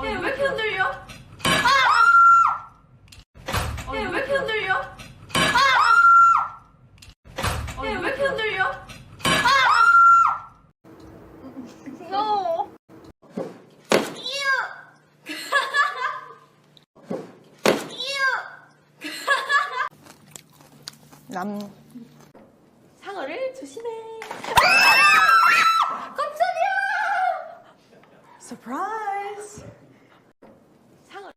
왜 이렇게 흔들려? 왜 이렇게 흔들려? 왜 이렇게 흔들려? No. 상어를 조심해. 깜짝이야! 서프라이즈. 상어.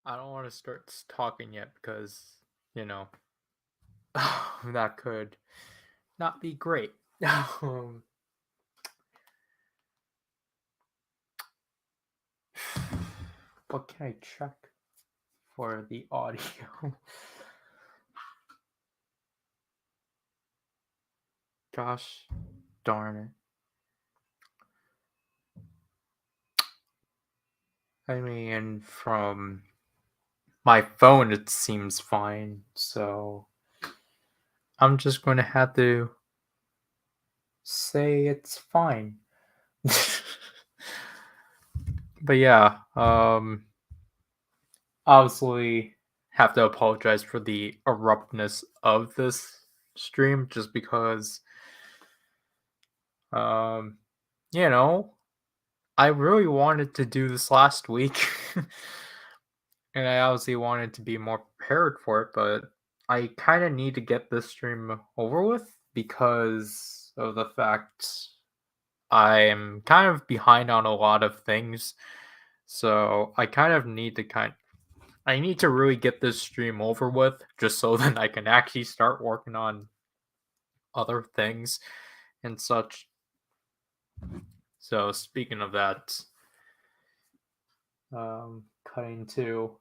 I don't want to start talking yet because, that could not be great. What can I check for the audio? Gosh darn it. I mean, from my phone, it seems fine, so I'm just going to have to say it's fine. But yeah, obviously have to apologize for the abruptness of this stream just because um I really wanted to do this last week. And I obviously wanted to be more prepared for it, but I kind of need to get this stream over with because of the fact I'm kind of behind on a lot of things. So I kind of need to I need to really get this stream over with just so that I can actually start working on other things and such. So speaking of that, cutting to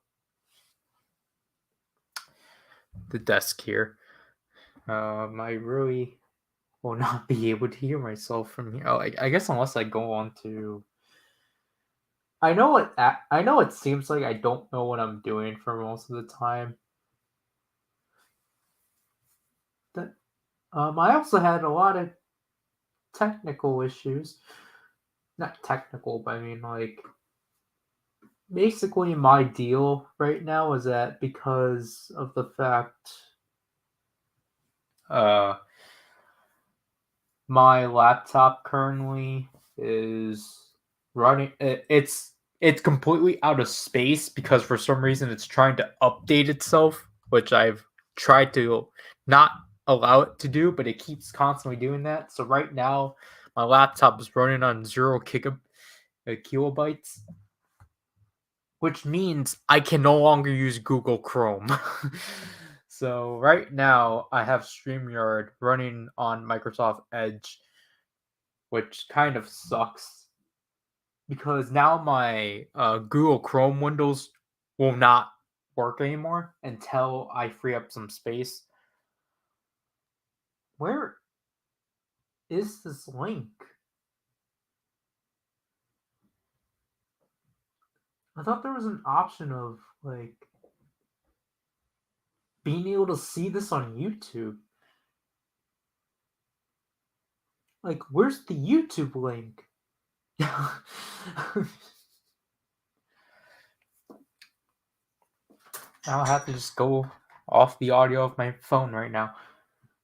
the desk here. I really will not be able to hear myself from here. Oh, I guess unless I go on to. I know it seems like I don't know what I'm doing for most of the time. That I also had a lot of technical issues. Not technical, but I mean like basically my deal right now is that because of the fact my laptop currently is running it's completely out of space because for some reason it's trying to update itself, which I've tried to not allow it to do, but it keeps constantly doing that. So right now my laptop is running on 0 kilobytes, which means I can no longer use Google Chrome. So right now I have StreamYard running on Microsoft Edge, which kind of sucks because now my Google Chrome windows will not work anymore until I free up some space. Where is this link? I thought there was an option of like being able to see this on YouTube. Like, where's the YouTube link? I'll have to just go off the audio of my phone right now.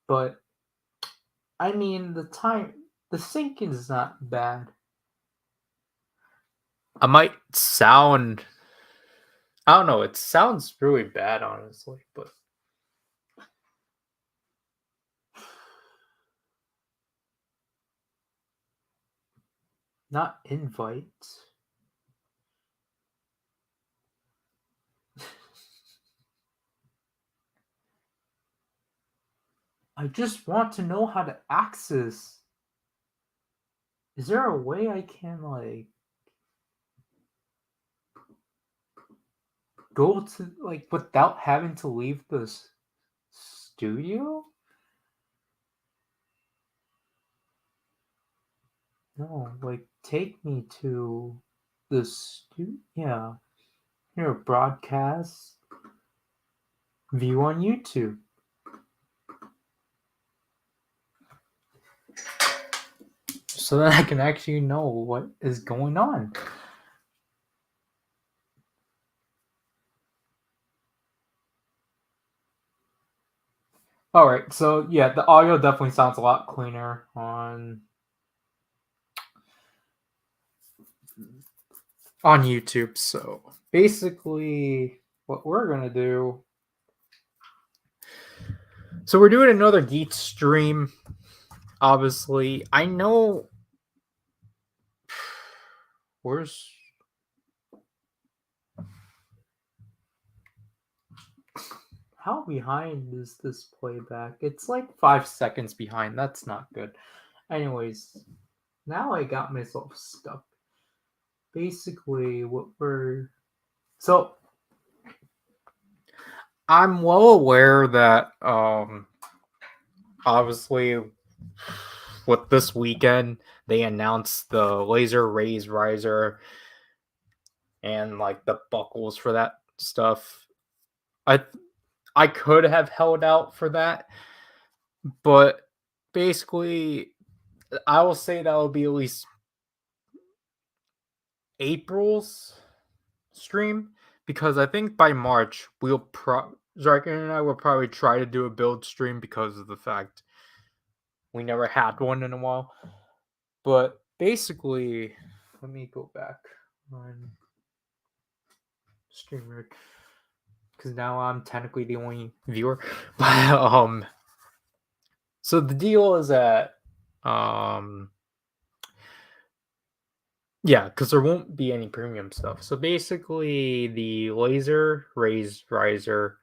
But I mean, the syncing is not bad. I might sound, I don't know, it sounds really bad, honestly, but not invite. I just want to know how to access Is there a way I can like go to like without having to leave the studio? No, like take me to the studio. Yeah, here broadcast view on YouTube. So that I can actually know what is going on. All right, so yeah, the audio definitely sounds a lot cleaner on YouTube. So basically, what we're gonna do. So we're doing another Geek stream. Obviously, I know. Where's how behind is this playback? It's like 5 seconds behind. That's not good. Anyways, now I got myself stuck. Basically, what we're so I'm well aware that obviously with this weekend they announced the laser raise riser and like the buckles for that stuff. I I could have held out for that, but basically I will say that will be at least April's stream because I think by March we'll Zarkin and I will probably try to do a build stream because of the fact we never had one in a while. But basically, let me go back on streamer because now I'm technically the only viewer. But so the deal is that yeah, because there won't be any premium stuff. So basically, the laser raise riser,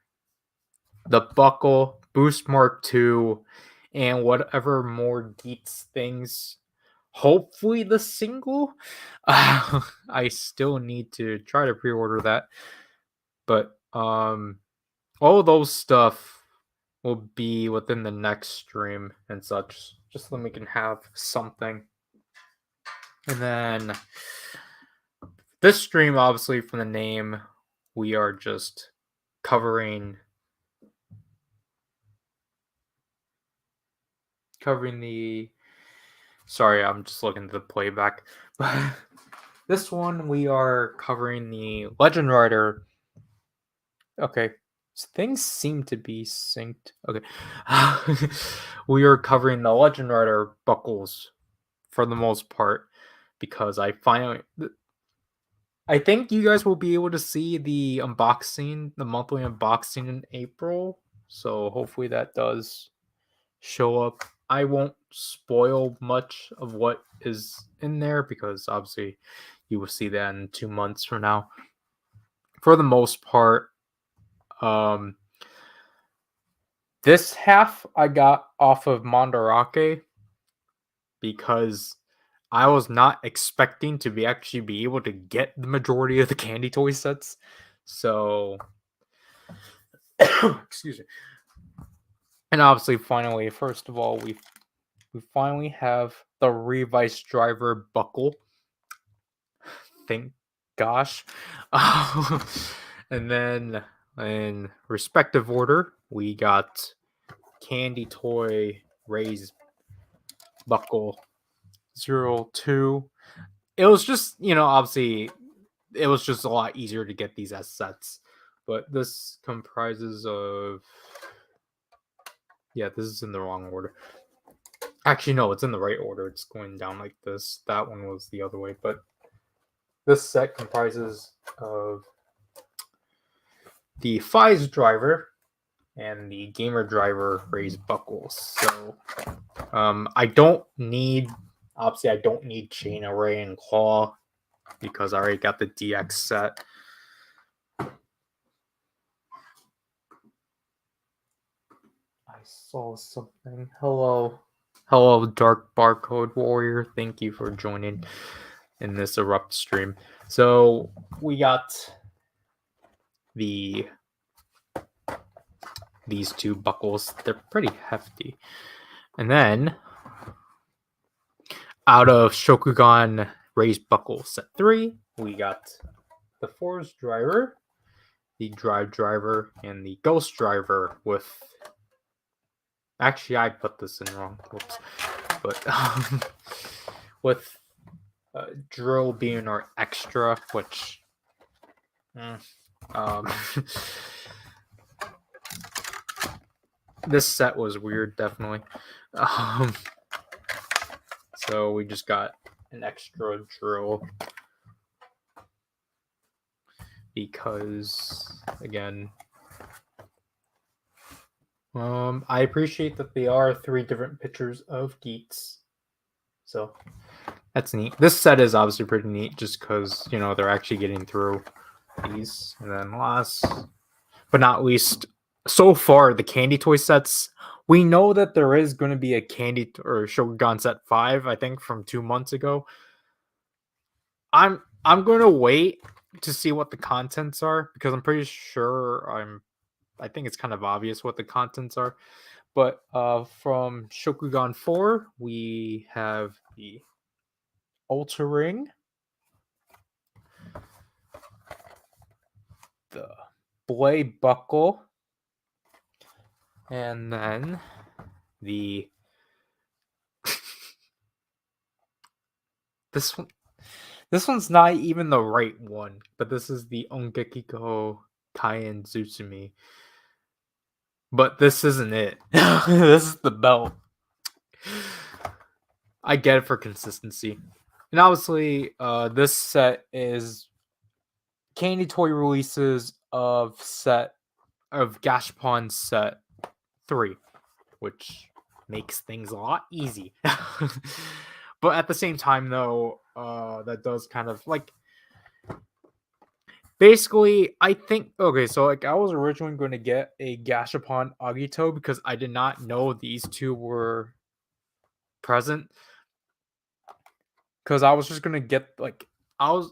the buckle, boost mark 2, and whatever more Geets things. Hopefully, the single. I still need to try to pre-order that, but all those stuff will be within the next stream and such, just so we can have something. And then this stream, obviously, from the name, we are just covering the. Sorry, I'm just looking at the playback. This one, we are covering the Legend Rider. Okay, things seem to be synced. Okay, we are covering the Legend Rider buckles for the most part because I think you guys will be able to see the unboxing, the monthly unboxing in April. So hopefully that does show up. I won't spoil much of what is in there because obviously you will see that in 2 months from now. For the most part, this half I got off of Mandarake because I was not expecting to actually be able to get the majority of the candy toy sets. So, excuse me. And obviously, finally, first of all, we finally have the Revice Driver buckle. Thank gosh. And then in respective order, we got Candy Toy Raise Buckle 02. It was just, obviously, it was just a lot easier to get these as sets. But this comprises of. Yeah, this is in the wrong order. Actually, no, it's in the right order. It's going down like this. That one was the other way. But this set comprises of the Fize driver and the Gamer driver raised buckles. So I don't need Chain Array and Claw because I already got the DX set. I saw something. Hello. Hello, Dark Barcode Warrior. Thank you for joining in this Erupt stream. So we got these two buckles. They're pretty hefty. And then out of Shokugan Raised Buckle Set 3, we got the Force Driver, the Drive Driver, and the Ghost Driver with... Actually, I put this in wrong. Whoops. But with drill being our extra, which... this set was weird, definitely. So we just got an extra drill because, again, I appreciate that they are 3 different pictures of Geats, so that's neat. This set is obviously pretty neat just because, you know, they're actually getting through these. And then last but not least, so far, the candy toy sets, we know that there is going to be a candy or Shogun set 5, I think, from 2 months ago. I'm going to wait to see what the contents are because I'm pretty sure I think it's kind of obvious what the contents are. But from Shokugan 4, we have the Ultra Ring, the Blade Buckle, and then the this one's not even the right one, but this is the Ongekiko Kaien Zutsumi. But this isn't it. This is the belt. I get it for consistency. And obviously, this set is candy toy releases of Gashapon set 3, which makes things a lot easy. But at the same time, though, that does kind of like... Basically, I think... Okay, so like I was originally going to get a Gashapon Agito because I did not know these two were present. Because I was just going to get like... I don't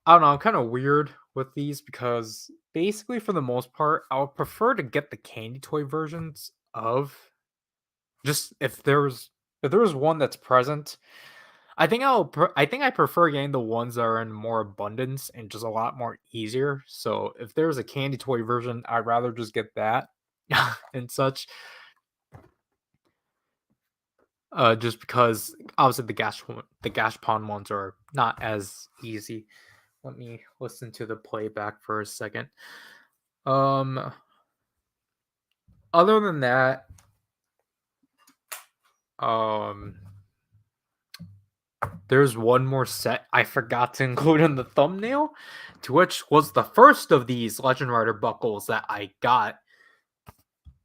know, I'm kind of weird with these because basically for the most part, I would prefer to get the candy toy versions of... Just if there was one that's present... I think I prefer getting the ones that are in more abundance and just a lot more easier. So if there's a candy toy version, I'd rather just get that and such. Just because obviously the Gashapon ones are not as easy. Let me listen to the playback for a second. Other than that, there's one more set I forgot to include in the thumbnail, to which was the first of these Legend Rider buckles that I got.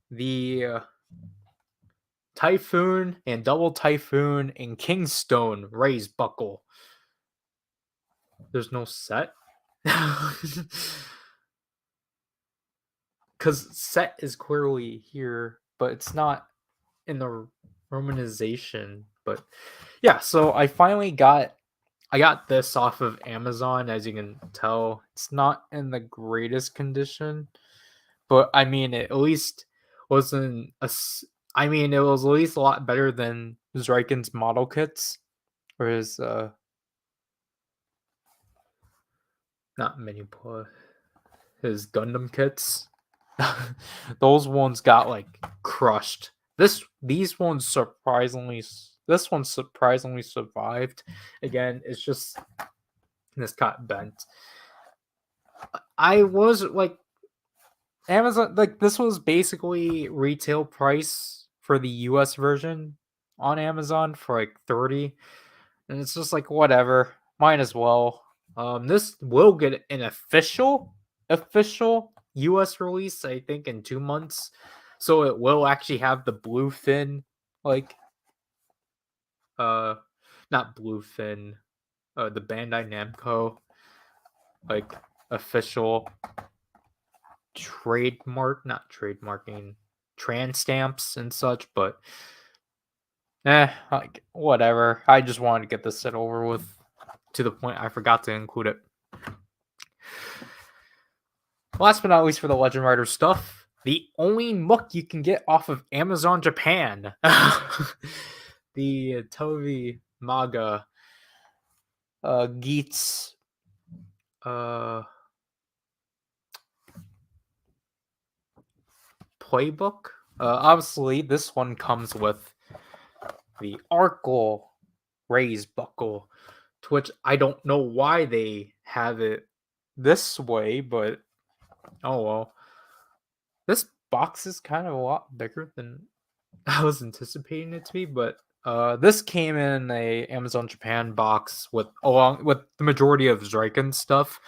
The Typhoon and Double Typhoon and Kingstone Raised Buckle. There's no set? Because set is clearly here, but it's not in the romanization. But yeah, so I finally got this off of Amazon. As you can tell, it's not in the greatest condition, but I mean, it at least wasn't I mean, it was at least a lot better than Zriken's model kits, or his not Minipla, his Gundam kits. Those ones got like crushed. This one surprisingly survived. Again, it's just this got bent. I was like, Amazon, like, this was basically retail price for the US version on Amazon for like 30, and it's just like, whatever, might as well. This will get an official US release, I think, in 2 months, so it will actually have the bluefin, like, not bluefin, the Bandai Namco, like, official not trademarking, trans stamps and such, but Like, whatever. I just wanted to get this set over with, to the point I forgot to include it. Last but not least, for the Legend Rider stuff, the only MOOC you can get off of Amazon Japan. The Tovi Maga Geats playbook. Obviously, this one comes with the Arkle raised buckle, to which I don't know why they have it this way, but oh well. This box is kind of a lot bigger than I was anticipating it to be, but this came in a Amazon Japan box with along with the majority of Zriken stuff.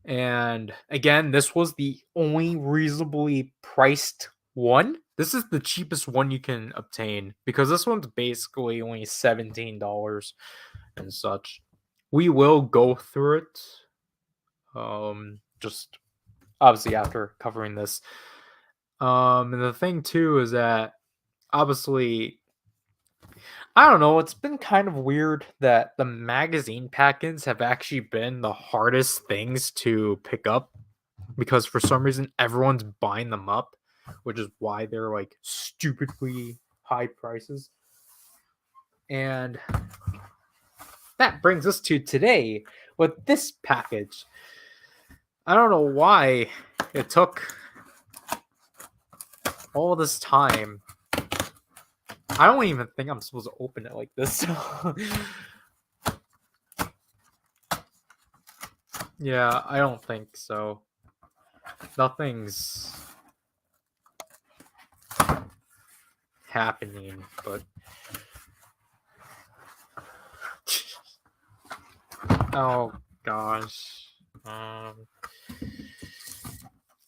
And again, this was the only reasonably priced one. This is the cheapest one you can obtain because this one's basically only $17 and such. We will go through it. Just obviously after covering this. And the thing too is that obviously I don't know, it's been kind of weird that the magazine packets have actually been the hardest things to pick up because for some reason everyone's buying them up, which is why they're like stupidly high prices. And that brings us to today with this package. I don't know why it took all this time. I don't even think I'm supposed to open it like this. Yeah, I don't think so. Nothing's happening, but oh gosh.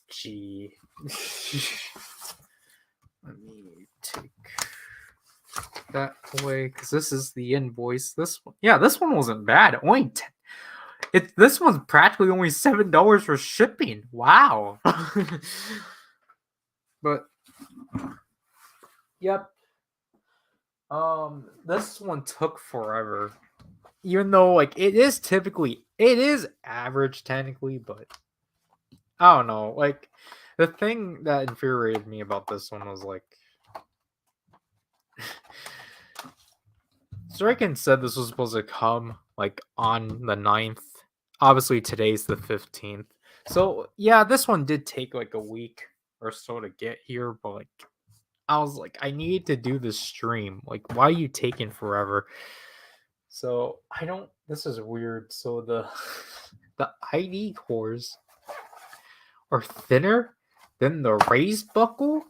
Gee. Let me take that away because this is the invoice. This one, yeah, this one wasn't bad. Only this one's practically only $7 for shipping. Wow. But yep. This one took forever. Even though like it is average technically, but I don't know. Like the thing that infuriated me about this one was like Striken said this was supposed to come like on the 9th. Obviously today's the 15th. So yeah, this one did take like a week or so to get here, but like I was like, I need to do this stream. Like, why are you taking forever? So I don't. This is weird. So the the ID cores are thinner than the raised buckle.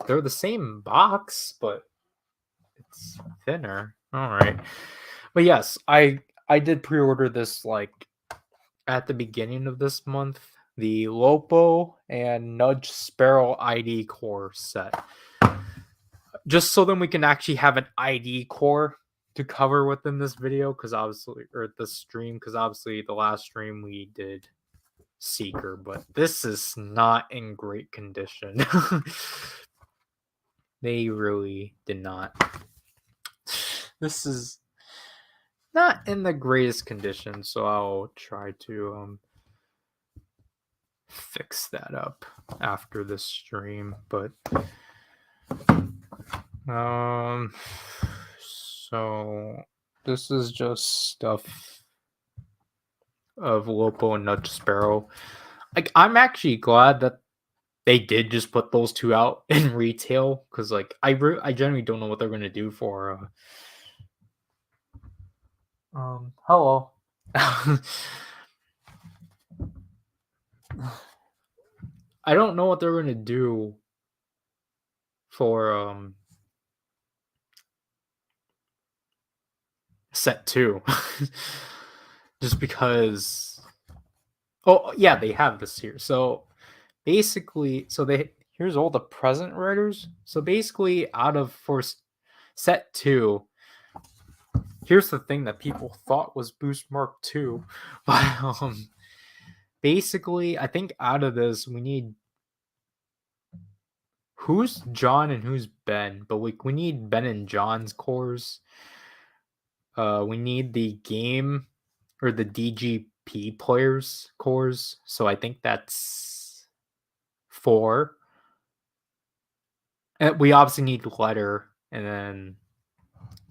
They're the same box, but it's thinner. All right. But yes, I did pre-order this like at the beginning of this month. The Lopo and Nudge Sparrow ID core set. Just so then we can actually have an ID core to cover within this video, because obviously, or this stream, because obviously the last stream we did Seeker, but this is not in great condition. They really did not. This is not in the greatest condition, so I'll try to fix that up after this stream, but so this is just stuff of Lopo and Nudge Sparrow. Like, I'm actually glad that they did just put those two out in retail, because like I generally don't know what they're gonna do for hello. I don't know what they're gonna do for set 2. Just because oh yeah, they have this here. So basically, here's all the present writers. So basically out of for set 2, here's the thing that people thought was Boost Mark 2. But basically I think out of this we need who's John and who's Ben, but we need Ben and John's cores. We need the game or the DGP players cores. So I think that's 4. And we obviously need letter, and then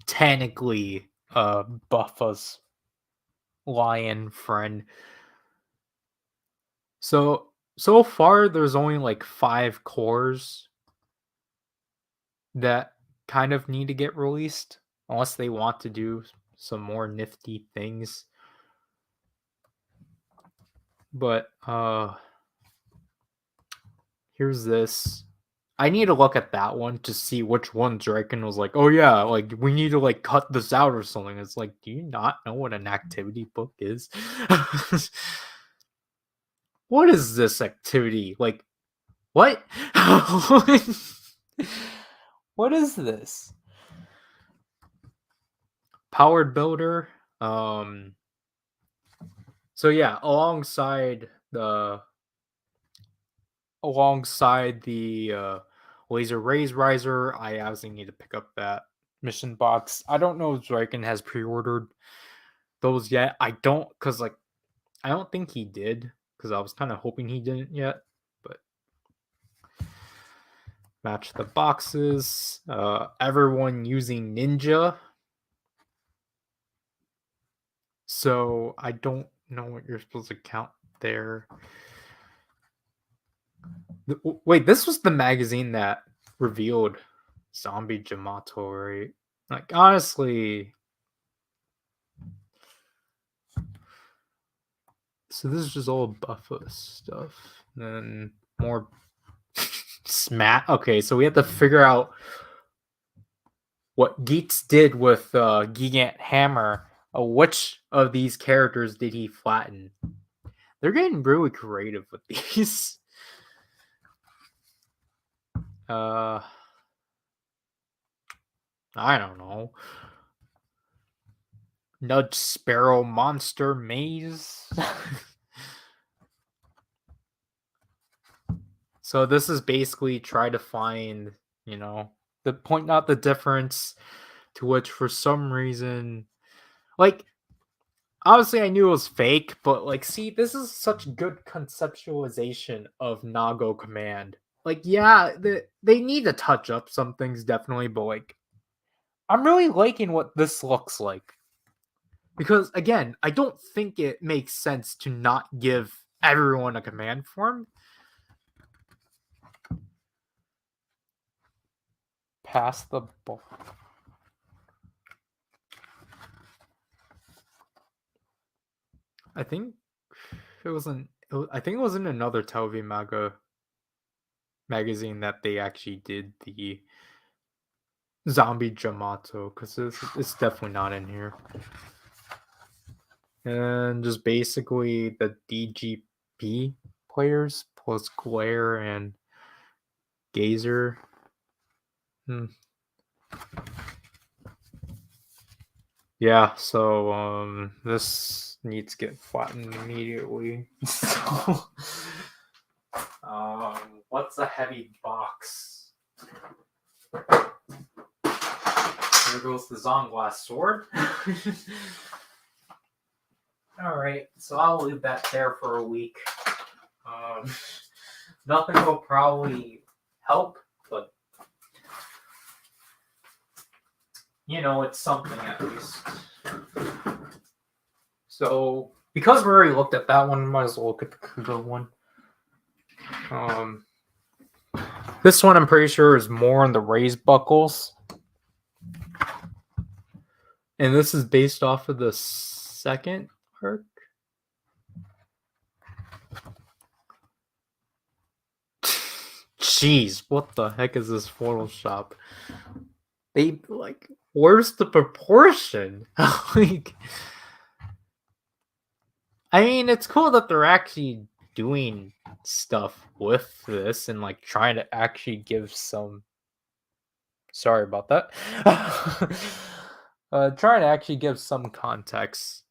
technically Buffa's lion friend. So far there's only like 5 cores that kind of need to get released unless they want to do some more nifty things. But here's this. I need to look at that one to see which one Draken was like, oh yeah, like we need to like cut this out or something. It's like, do you not know what an activity book is? What is this activity? Like, what? What is this? Powered builder. So yeah, alongside the laser raise riser, I obviously need to pick up that mission box. I don't know if Draken has pre-ordered those yet. I don't think he did, because I was kind of hoping he didn't yet. But match the boxes. Everyone using Ninja. So I don't know what you're supposed to count there. Wait, this was the magazine that revealed Zombie Jamato, right? Like, honestly. So this is just all Buffa stuff. And then more smat. Okay, so we have to figure out what Geets did with Gigant Hammer. Which of these characters did he flatten? They're getting really creative with these. I don't know. Nudge Sparrow Monster Maze. So this is basically try to find, point out the difference, to which for some reason, like, obviously I knew it was fake, but like, see, this is such good conceptualization of Nago Command. Like, yeah, they need to touch up some things definitely, but like, I'm really liking what this looks like. Because again, I don't think it makes sense to not give everyone a command form. Pass the ball. I think it was in another Telvi Maga magazine that they actually did the Zombie Jamato, because it's definitely not in here. And just basically the DGP players plus Glare and Gazer. Yeah, so this needs to get flattened immediately. So, what's a heavy box? There goes the Zonglass sword. Alright, so I'll leave that there for a week. Nothing will probably help, but it's something at least. So, because we already looked at that one, might as well look at the Kudo one. This one I'm pretty sure is more on the raised buckles. And this is based off of the second arc. Jeez, what the heck is this Photoshop? They, like, where's the proportion? Like, I mean, it's cool that they're actually doing stuff with this and, like, trying to actually give some... Sorry about that. Trying to actually give some context.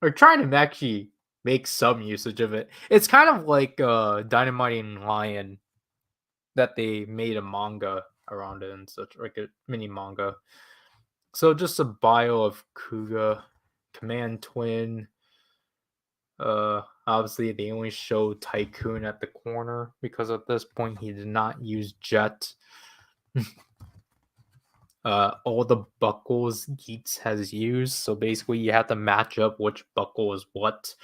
Or trying to actually make some usage of it. It's kind of like Dynamite and Lion. that they made a manga around it and such, like a mini manga. So just a bio of Kuga, Command Twin. Obviously they only show Tycoon at the corner because at this point he did not use Jet. All the buckles Geats has used, so basically you have to match up which buckle is what.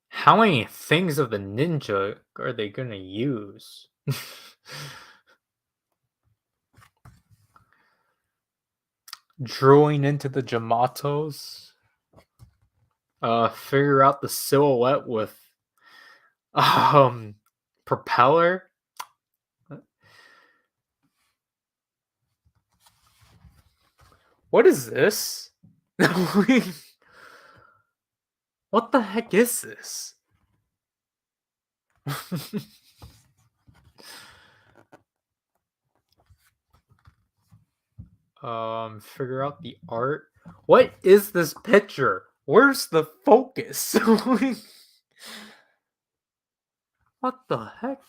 How many things of the ninja are they gonna use? Drawing into the Jamatos. Figure out the silhouette with propeller. What is this? What the heck is this? Figure out the art. What is this picture? Where's the focus? What the heck?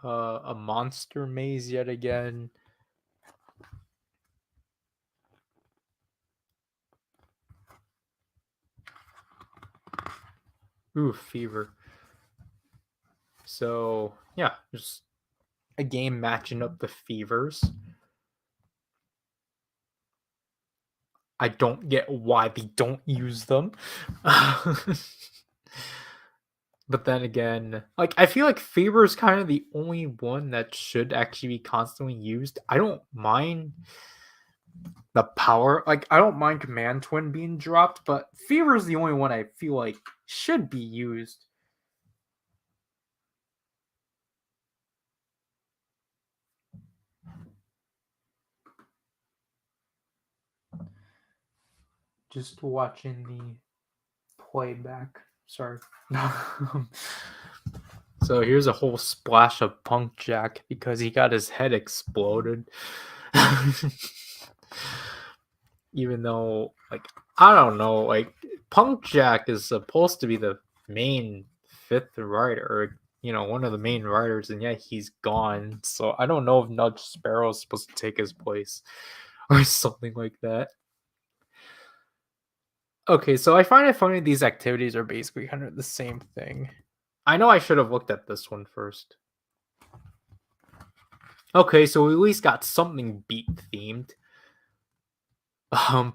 A monster maze yet again. Ooh, fever. So, yeah, just a game matching up the fevers. I don't get why they don't use them. But then again, like I feel like fever is kind of the only one that should actually be constantly used. I don't mind the power. Like I don't mind Command Twin being dropped, but fever is the only one I feel like should be used. Just watching the playback. Sorry. So here's a whole splash of Punk Jack because he got his head exploded. Even though, like, I don't know, like, Punk Jack is supposed to be the main fifth writer, or, you know, one of the main writers, and yet he's gone. So I don't know if Nudge Sparrow is supposed to take his place or something like that. Okay, so I find it funny these activities are basically kind of the same thing. I know I should have looked at this one first. Okay, so we at least got something beat themed.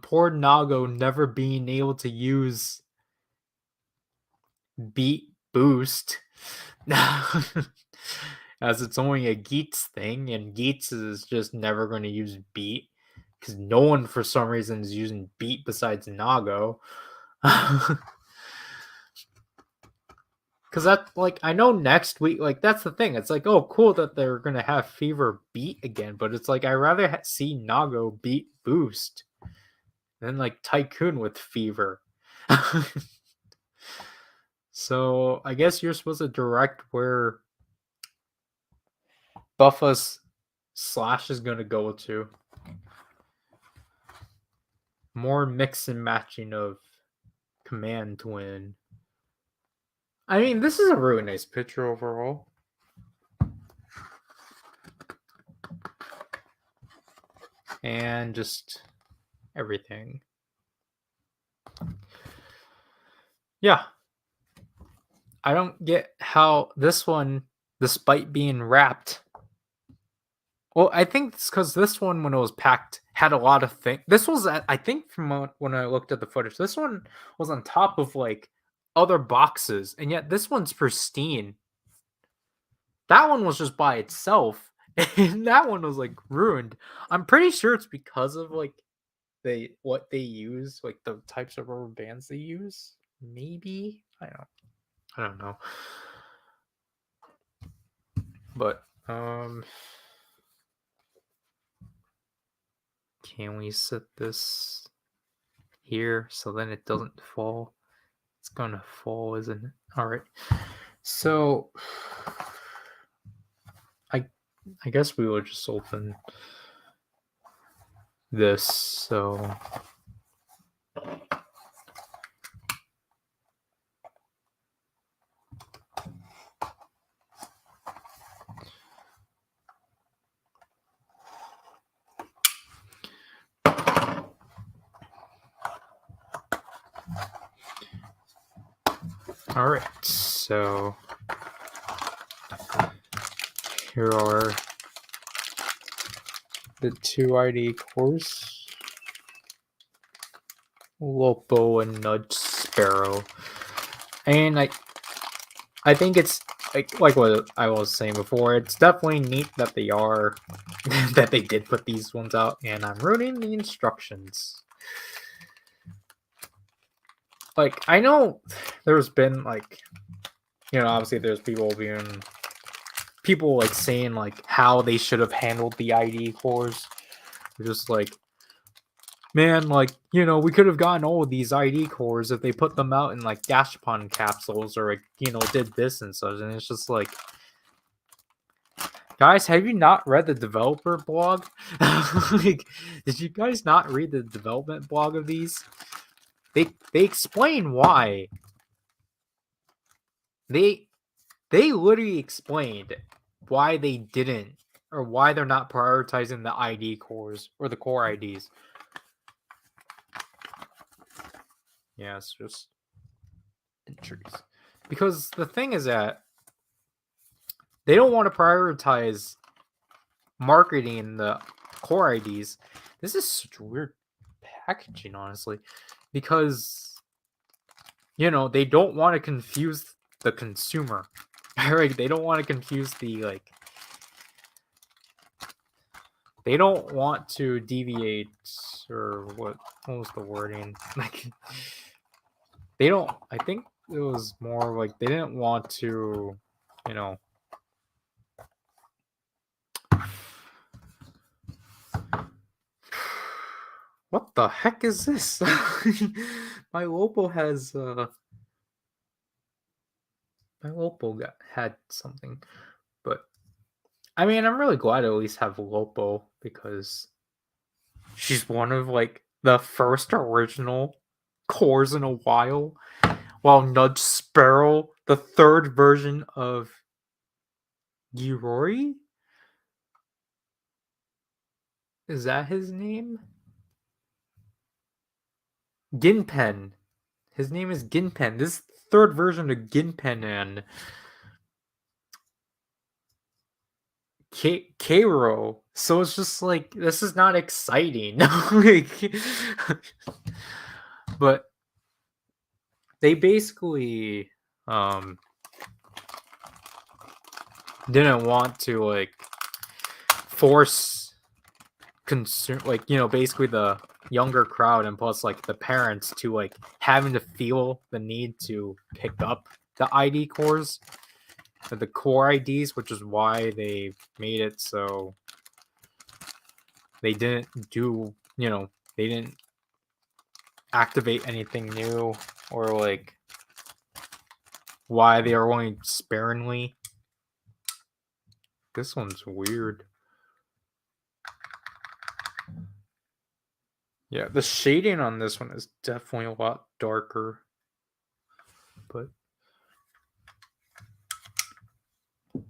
Poor Nago never being able to use beat boost. As it's only a Geats thing, and Geats is just never going to use beat because no one for some reason is using beat besides Nago. Because that, like, I know next week, like, that's the thing. It's like, oh, cool that they're gonna have Fever beat again, but it's like I rather see Nago beat boost than like Tycoon with Fever. So I guess you're supposed to direct where Buffa's slash is gonna go to. More mix and matching of Command Twin. I mean, this is a really nice picture overall. And just everything. Yeah. I don't get how this one, despite being wrapped. Well, I think it's because this one, when it was packed, had a lot of things. This was, I think, from when I looked at the footage, this one was on top of like other boxes, and yet this one's pristine. That one was just by itself, and that one was like ruined. I'm pretty sure it's because of like what they use, like the types of rubber bands they use. Maybe I don't know. But can we set this here so then it doesn't fall? It's gonna fall, isn't it? All right. So I guess we will just open this, so all right, so here are the 2 ID cores, Lopo and Nudge Sparrow, and I think it's like what I was saying before. It's definitely neat that they are that they did put these ones out, and I'm reading the instructions. Like, I know there's been obviously there's people like saying like how they should have handled the ID cores. They're just like, man, like, we could have gotten all of these ID cores if they put them out in like Gashapon capsules or did this and such. And it's just like, guys, have you not read the developer blog? Like, did you guys not read the development blog of these? They explain why. They literally explained why they didn't, or why they're not prioritizing the ID cores or the core IDs. Yeah, it's just intrigues. Because the thing is that they don't want to prioritize marketing the core IDs. This is such weird packaging, honestly, because they don't want to confuse the consumer. Right? They don't want to confuse they don't want to deviate, or what was the wording? Like, they don't, I think it was more like they didn't want to, what the heck is this? My Lopo has had something, but I mean, I'm really glad to at least have Lopo, because she's one of like the first original cores in a while Nudge Sparrow, the third version of Girori, is that his name? Ginpen. His name is Ginpen. This third version of Ginpen and Keiro. So it's just like, this is not exciting. Like, but they basically didn't want to like force basically the younger crowd, and plus like the parents, to like having to feel the need to pick up the ID cores, the core IDs, which is why they made it so they didn't do, they didn't activate anything new, or like why they are only sparingly. This one's weird. Yeah, the shading on this one is definitely a lot darker. But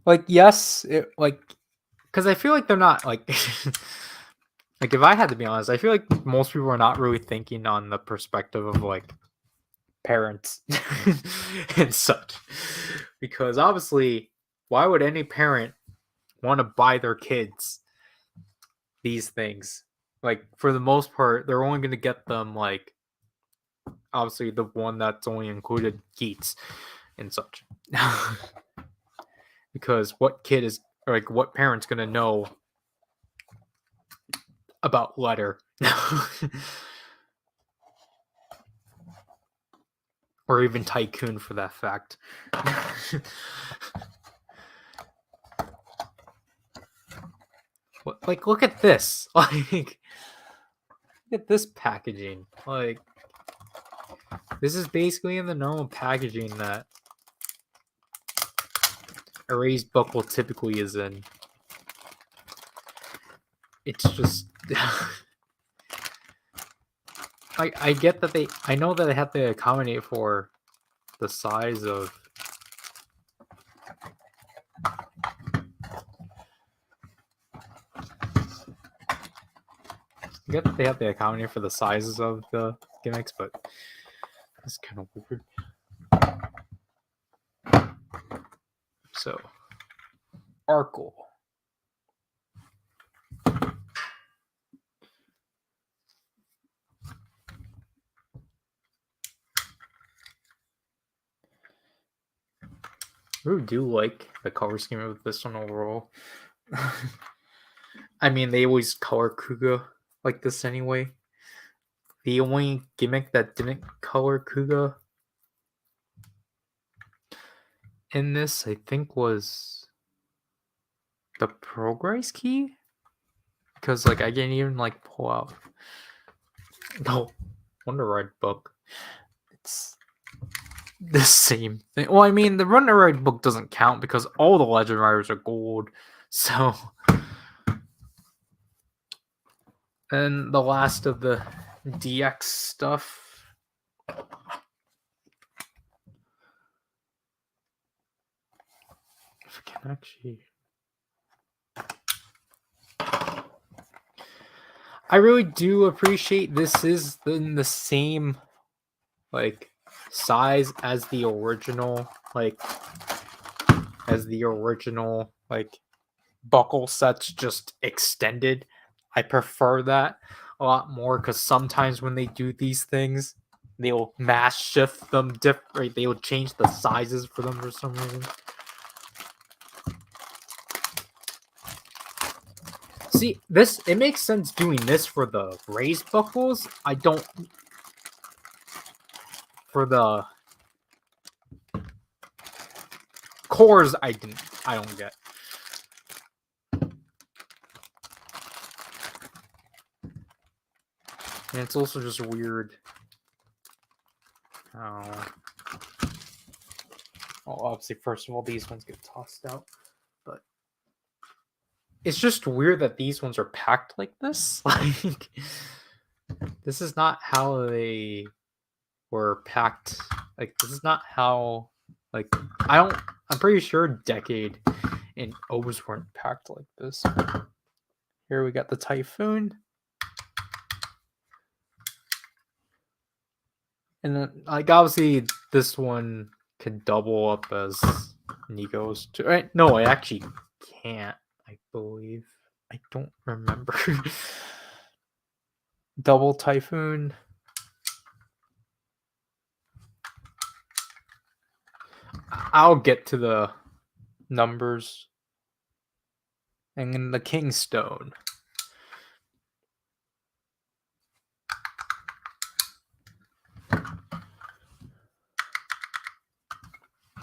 like, yes, it like, because I feel like they're not like like, if I had to be honest, I feel like most people are not really thinking on the perspective of like parents and such. Because obviously, why would any parent want to buy their kids these things? Like, for the most part, they're only going to get them like, obviously, the one that's only included Geats and such. Because what kid is, or like, what parent's going to know about Letter? Or even Tycoon, for that fact. Like, look at this. Like, look at this packaging. Like, this is basically in the normal packaging that a raised buckle typically is in. It's just I get that I know that they have to accommodate for the size of. I get that they have to accommodate for the sizes of the gimmicks, but it's kind of weird. So, Arkle. I really do like the color scheme of this one overall. I mean, they always color Kuga like this anyway. The only gimmick that didn't color Kuga in this, I think, was the Progress key. Because, like, I didn't even, like, pull out. No, Wonder Ride book. It's the same thing. Well, I mean, the Wonder Ride book doesn't count because all the Legend Riders are gold. So, and the last of the DX stuff. If I can actually. I really do appreciate this is in the same like size as the original like buckle sets, just extended. I prefer that a lot more because sometimes when they do these things, they'll mass shift them different. They'll change the sizes for them for some reason. See, it makes sense doing this for the raised buckles. I don't for the cores. I don't get. And it's also just weird how. Well, obviously, first of all, these ones get tossed out, but it's just weird that these ones are packed like this. Like, this is not how they were packed. Like, this is not how. Like, I'm pretty sure Decade and Obers weren't packed like this. Here we got the Typhoon. And then, like, obviously, this one could double up as Nico's. No, I actually can't, I believe. I don't remember. Double Typhoon. I'll get to the numbers. And then the Kingstone.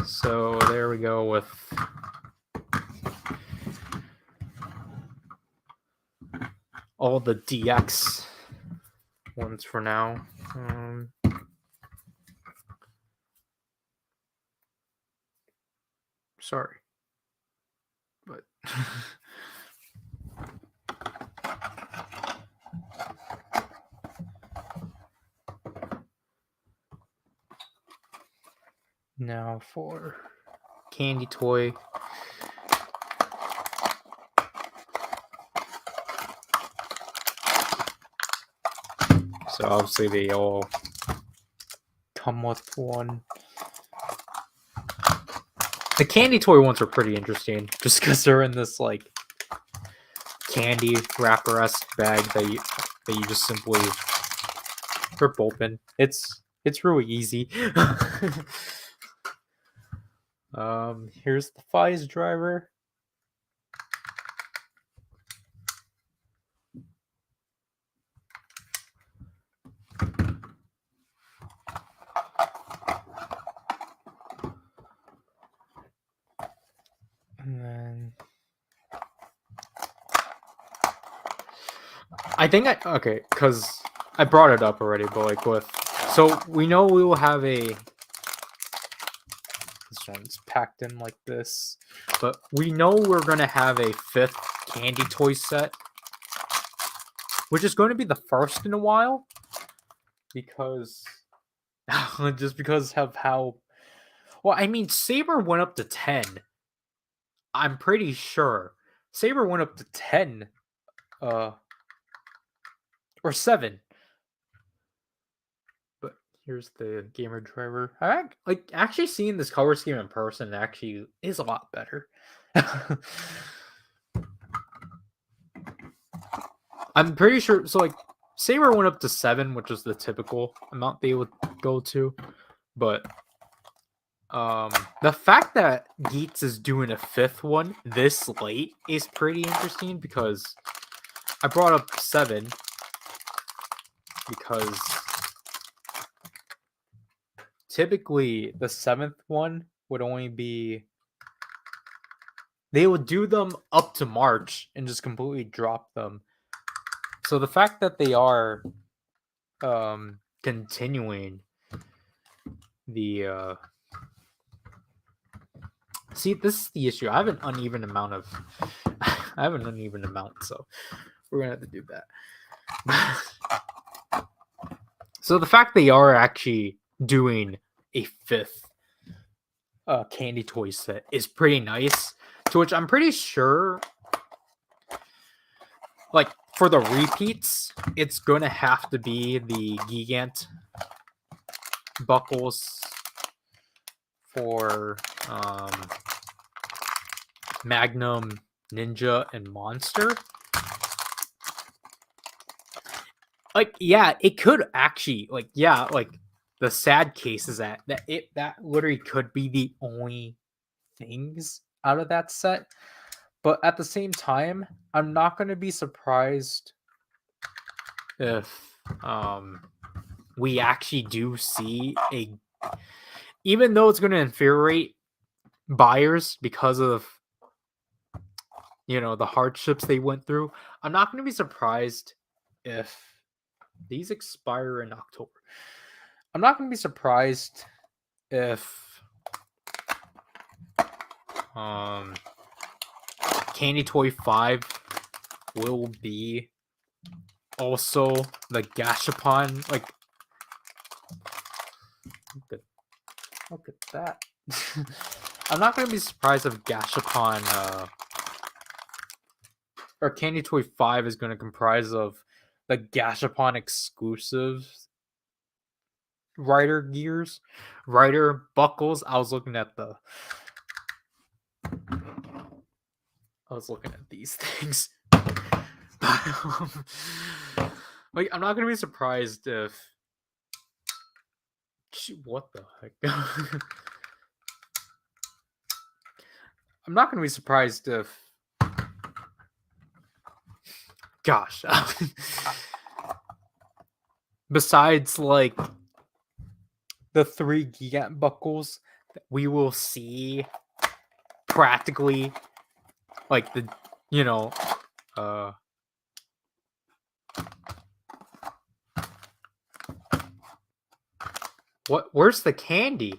So there we go with all the DX ones for now. Sorry, but now for Candy Toy. So obviously they all come with one. The Candy Toy ones are pretty interesting, just because they're in this like candy wrapper-esque bag that you just simply rip open. It's really easy. Here's the Fies driver. And then I think okay, because I brought it up already, but like so we know we will have this one's packed in like this, but we know we're gonna have a 5th Candy Toy set, which is going to be the first in a while. because just because of how well, I mean, Saber went up to 10. I'm pretty sure Saber went up to 10, uh, or 7. But here's the gamer driver. Like actually seeing this color scheme in person actually is a lot better. I'm pretty sure. So like Saber went up to 7, which is the typical amount they would go to, but the fact that Geets is doing a 5th one this late is pretty interesting because I brought up 7 because typically the 7th one would only be, they would do them up to March and just completely drop them. So the fact that they are continuing the see, this is the issue. I have an uneven amount, so we're gonna have to do that. So the fact they are actually doing a 5th candy toy set is pretty nice. To which I'm pretty sure, like for the repeats, it's gonna have to be the Gigant buckles for Magnum, Ninja, and Monster. Like, yeah, it could actually, like, yeah, like the sad case is that literally could be the only things out of that set. But at the same time, I'm not going to be surprised if we actually do see a, even though it's going to infuriate buyers because of, you know, the hardships they went through, I'm not going to be surprised if these expire in October. I'm not going to be surprised if Candy Toy 5 will be also the Gashapon. Like, look at that. I'm not going to be surprised if Gashapon or Candy Toy 5 is going to comprise of the Gashapon exclusive Ryder gears, Ryder buckles. I was looking at these things. Like, I'm not gonna be surprised if. What the heck? I'm not gonna be surprised if. Gosh. Besides, like, the 3 Gigant buckles, we will see practically, like, the, you know, where's the candy?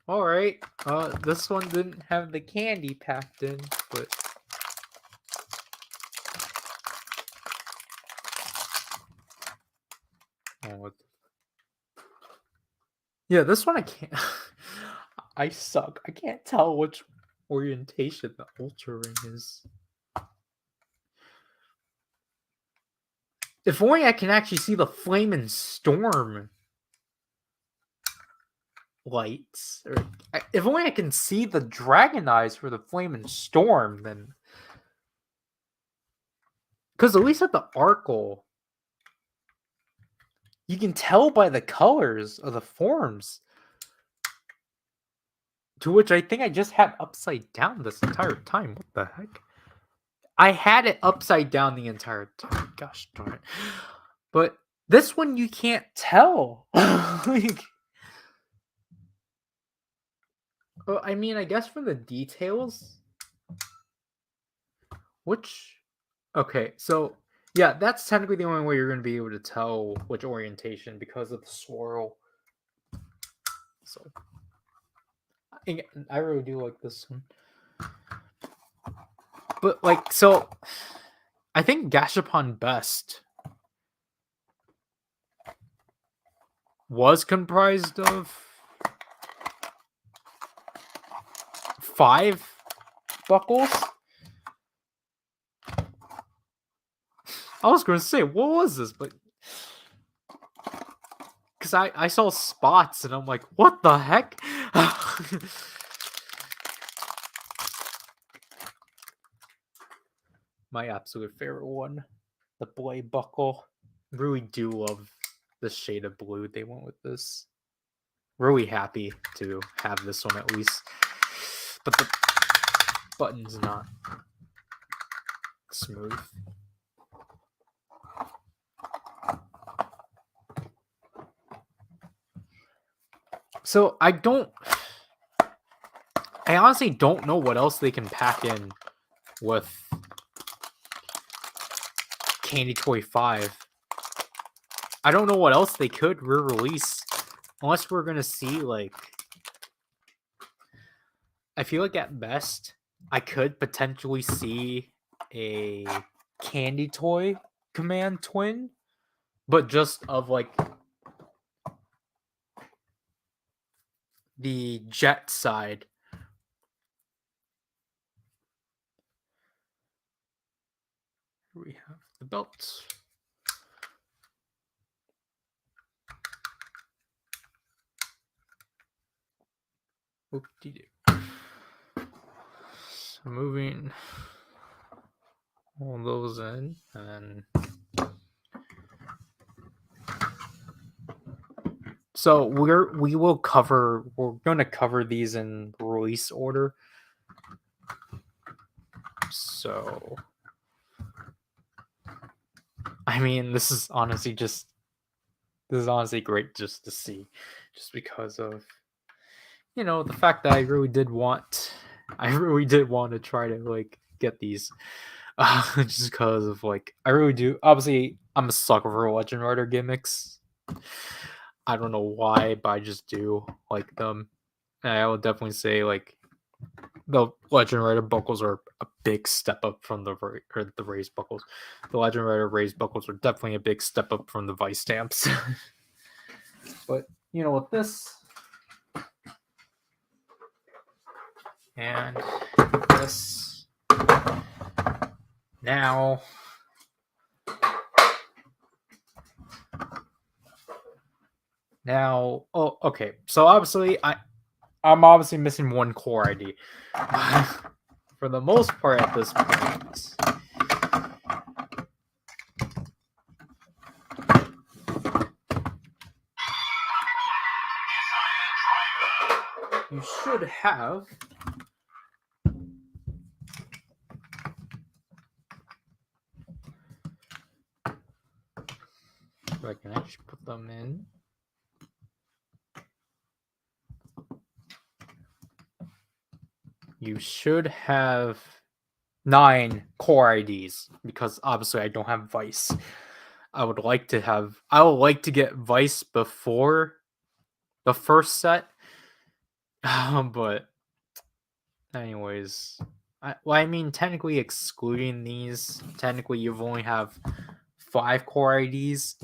All right. This one didn't have the candy packed in, but yeah, this one I can't. I suck. I can't tell which orientation the Ultra Ring is. If only I can actually see the Flame and Storm lights. Or if only I can see the Dragon Eyes for the Flame and Storm, then. Because at least at the Arkle, you can tell by the colors of the forms. To which I think I just had upside down this entire time. What the heck? I had it upside down the entire time. Gosh darn it. But this one you can't tell. Like, well, I mean, I guess from the details. Okay, so yeah, that's technically the only way you're going to be able to tell which orientation because of the swirl. So I really do like this one. But like, so I think Gashapon Best was comprised of 5 buckles. I was going to say, what was this? But because I saw spots and I'm like, what the heck? My absolute favorite one, the Blade Buckle. Really do love the shade of blue they went with this. Really happy to have this one at least. But the button's not smooth. So I honestly don't know what else they can pack in with Candy Toy 5. I don't know what else they could re-release. Unless we're gonna see, like... I feel like at best, I could potentially see a Candy Toy Command Twin. But just of, like... the jet side. Here we have the belts. Whoop-de-doo. So moving all those in, and then so we're gonna cover these in release order. So I mean, this is honestly great just to see, just because of, you know, the fact that I really did want to try to like get these, just because of like I really do. Obviously, I'm a sucker for Legend Rider gimmicks. I don't know why, but I just do like them. And I would definitely say like the Legend Rider buckles are a big step up from the raised buckles. The Legend Rider raised buckles are definitely a big step up from the Vice stamps. But you know, with this and this, now oh, okay. So obviously I'm obviously missing one core ID. For the most part at this point, you should have I can actually put them in. You should have 9 core IDs, because obviously I don't have Vice. I would like to get Vice before the first set. But anyways, I mean, technically excluding these, technically you've only have 5 core IDs,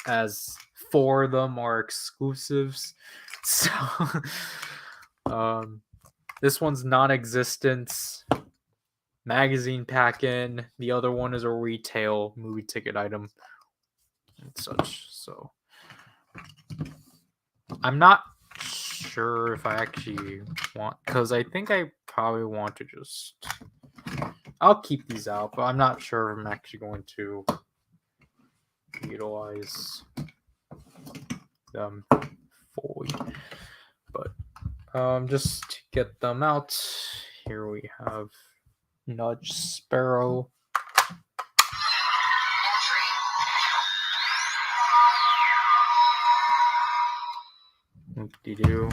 as 4 of them are exclusives. So this one's non-existent magazine pack in. The other one is a retail movie ticket item and such. So I'm not sure if I actually want, because I think I probably want to just, I'll keep these out, but I'm not sure if I'm actually going to utilize them fully. But just to get them out, here we have Nudge Sparrow. Whoop-de-doo.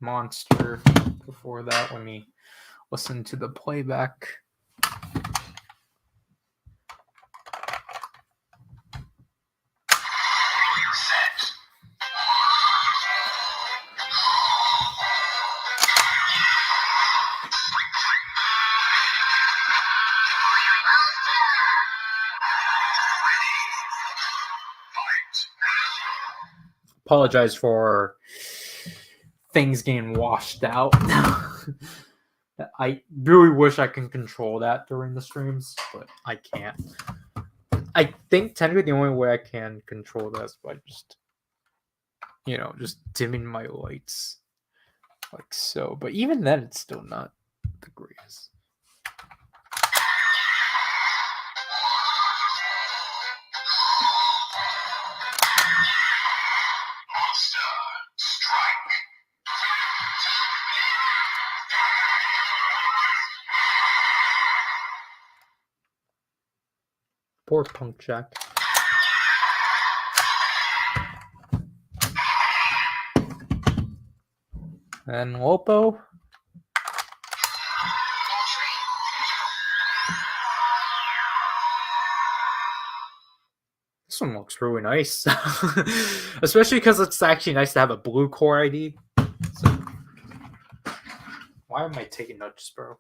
Monster. Before that, let me listen to the playback. apologize for things getting washed out. I really wish I can control that during the streams, but I can't. I think technically the only way I can control that is by just, just dimming my lights like so. But even then, it's still not the greatest. Poor Punk Jack. And Lopo. This one looks really nice. Especially because it's actually nice to have a blue core ID. So, why am I taking nudges, bro?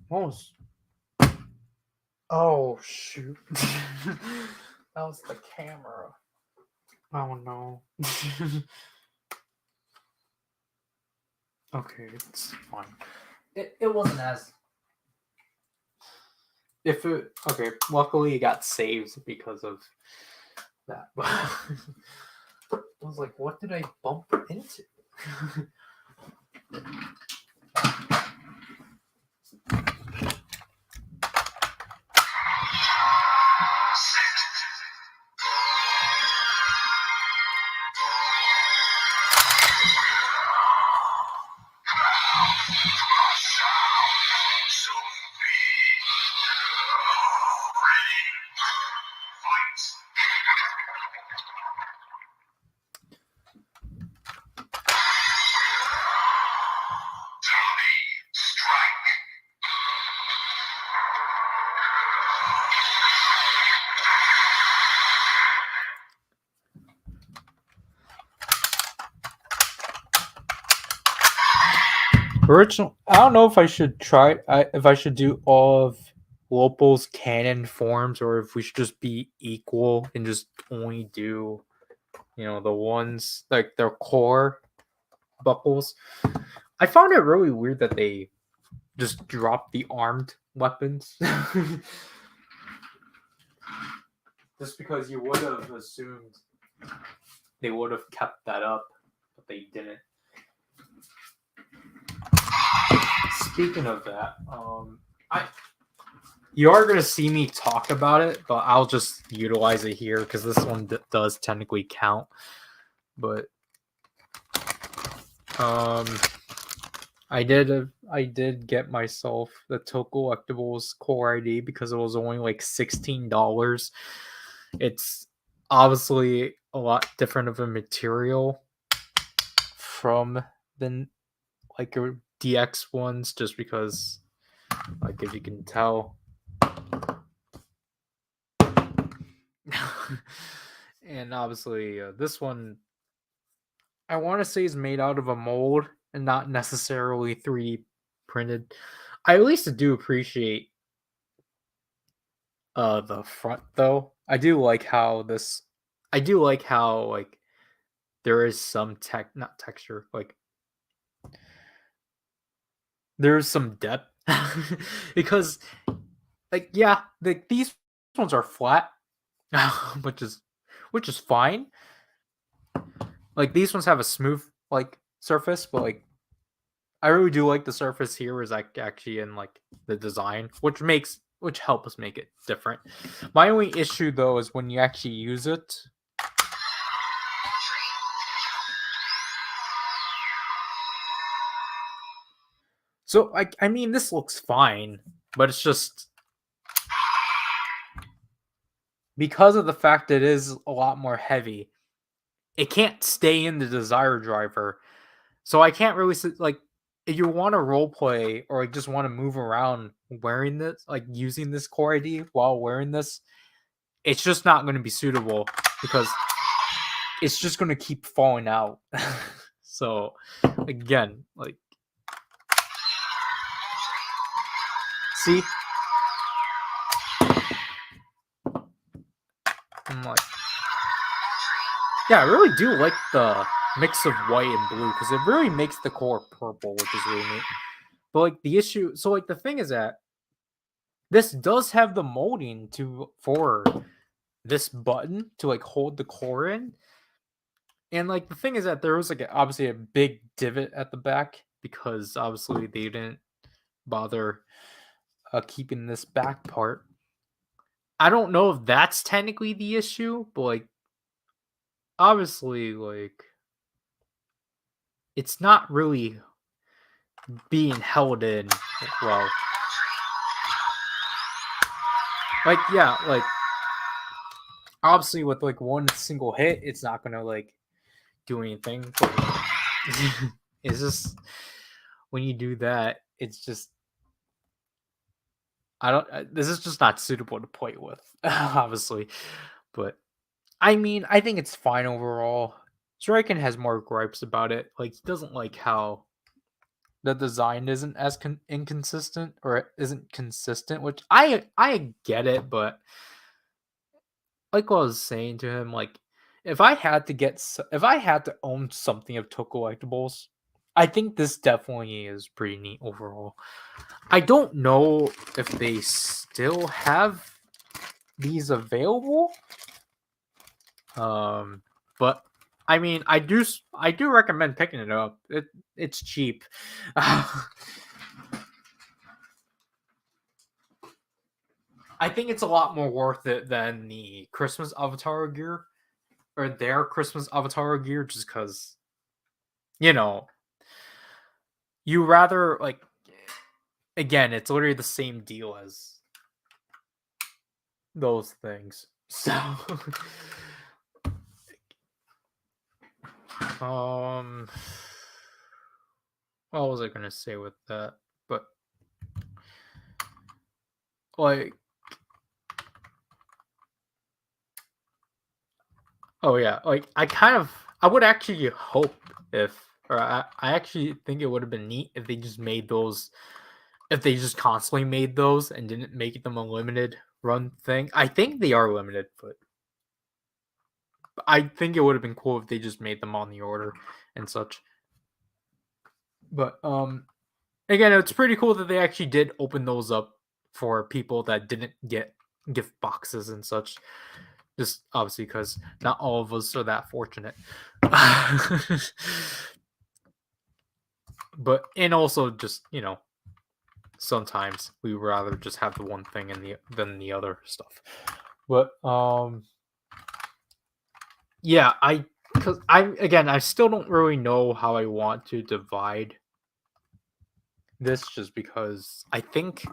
What was... Oh, shoot. That was the camera. Oh, no. Okay, it's fine. It wasn't as... Okay, luckily it got saved because of that. I was like, what did I bump into? Original. I don't know if I should if I should do all of Lopo's cannon forms, or if we should just be equal and just only do, the ones like their core buckles. I found it really weird that they just dropped the armed weapons. Just because you would have assumed they would have kept that up, but they didn't. Speaking of that, you are going to see me talk about it, but I'll just utilize it here because this one does technically count. But I did get myself the Total Collectibles Core ID because it was only like $16. It's obviously a lot different of a material from than like a DX ones, just because, like, if you can tell. And obviously this one, I want to say, is made out of a mold and not necessarily 3D printed. I at least do appreciate the front though. I do like how like there is some not texture, like there's some depth. Because like, yeah, these ones are flat, which is fine. Like, these ones have a smooth like surface, but like I really do like the surface here is like actually in like the design, which helps make it different. My only issue though is when you actually use it. So I mean, this looks fine, but it's just because of the fact that it is a lot more heavy, it can't stay in the Desire driver. So I can't really like, if you want to role play or like just want to move around wearing this, like using this core ID while wearing this, it's just not going to be suitable because it's just going to keep falling out. So again, like, See? I'm like, yeah, I really do like the mix of white and blue because it really makes the core purple, which is really neat. But like the issue, so like the thing is that this does have the molding for this button to like hold the core in. And like the thing is that there was like obviously a big divot at the back because obviously they didn't bother keeping this back part. I don't know if that's technically the issue, but like obviously like it's not really being held in well. Like yeah, like obviously with like one single hit, it's not gonna like do anything. But it's just when you do that, it's just I don't. This is just not suitable to play with, obviously. But I mean, I think it's fine overall. Striken has more gripes about it. Like he doesn't like how the design isn't as inconsistent or isn't consistent, which I get it, but like what I was saying to him, like if I had to own something of Took Collectibles, I think this definitely is pretty neat overall. I don't know if they still have these available. But I mean, I do recommend picking it up. It's cheap. I think it's a lot more worth it than the Christmas Avatar gear or their Christmas Avatar gear, just because you know you rather like again, it's literally the same deal as those things. So, um, what was I gonna say with that? But like, oh yeah, like I would actually hope I actually think it would have been neat if they just made those, if they just constantly made those and didn't make them a limited run thing. I think they are limited, but I think it would have been cool if they just made them on the order and such. But again, it's pretty cool that they actually did open those up for people that didn't get gift boxes and such. Just obviously because not all of us are that fortunate. But and also just sometimes we rather just have the one thing than the other stuff. But yeah, because I still don't really know how I want to divide this, just because I think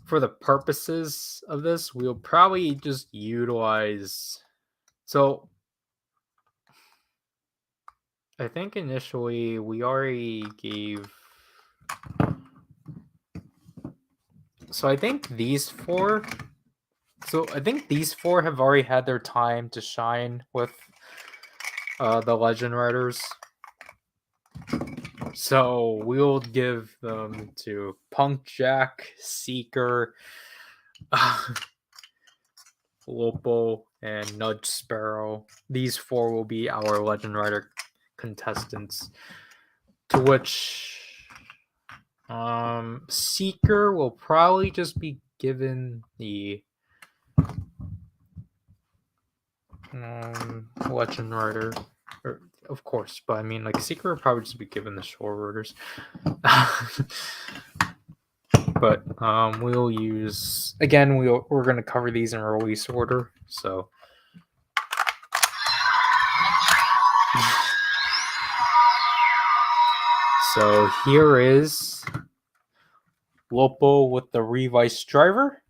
for the purposes of this, we'll probably just utilize. So I think initially we already gave. So I think these four. So I think these four have already had their time to shine with the Legend Riders. So we'll give them to Punk Jack, Seeker, Lopo, and Nudge Sparrow. These four will be our Legend Rider contestants. To which Seeker will probably just be given the Legend Rider. Of course, but I mean, like, Seeker will probably just be given the Shore Riders. But we'll use again. We're going to cover these in release order. So here is Lopo with the Revice driver.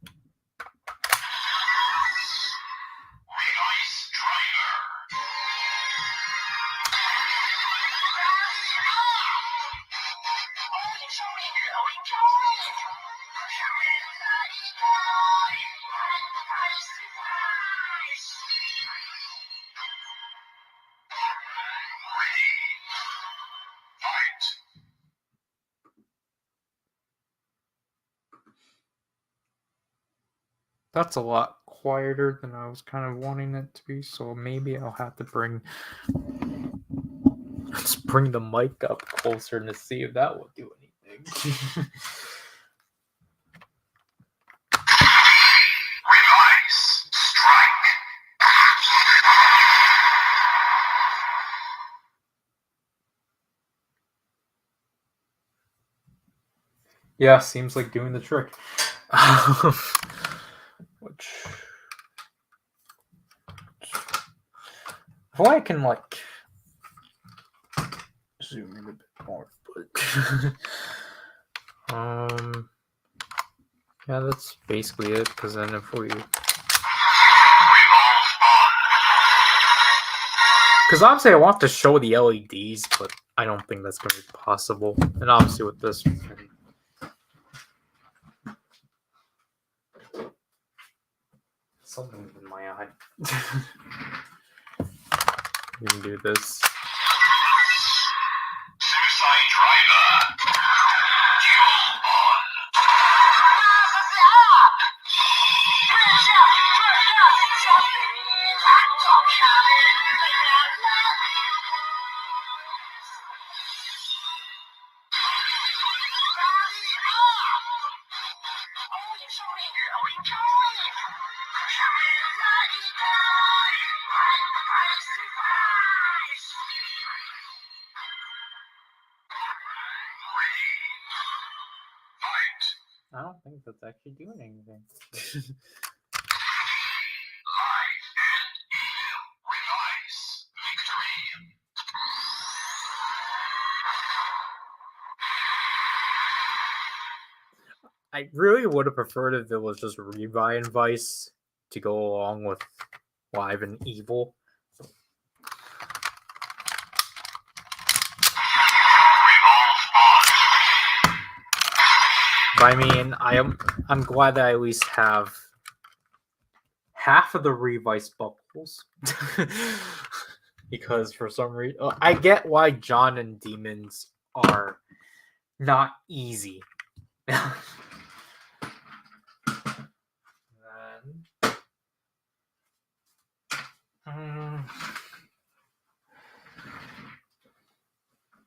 That's a lot quieter than I was kind of wanting it to be, so maybe I'll have to let's bring the mic up closer to see if that will do anything. Release. Strike. Yeah, seems like doing the trick. Which if I can like zoom in a bit more, but yeah, that's basically it. Because then if we, because obviously I want to show the LEDs, but I don't think that's going to be possible. And obviously with this, something's in my eye. We can do this. Suicide driver. Duel on. I don't think that's actually doing anything. Light and evil. Release. Victory. I really would have preferred if it was just Revi and Vice to go along with Live and Evil. But I mean, I'm glad that I at least have half of the Revice buckles. Because for some reason, I get why John and Demons are not easy.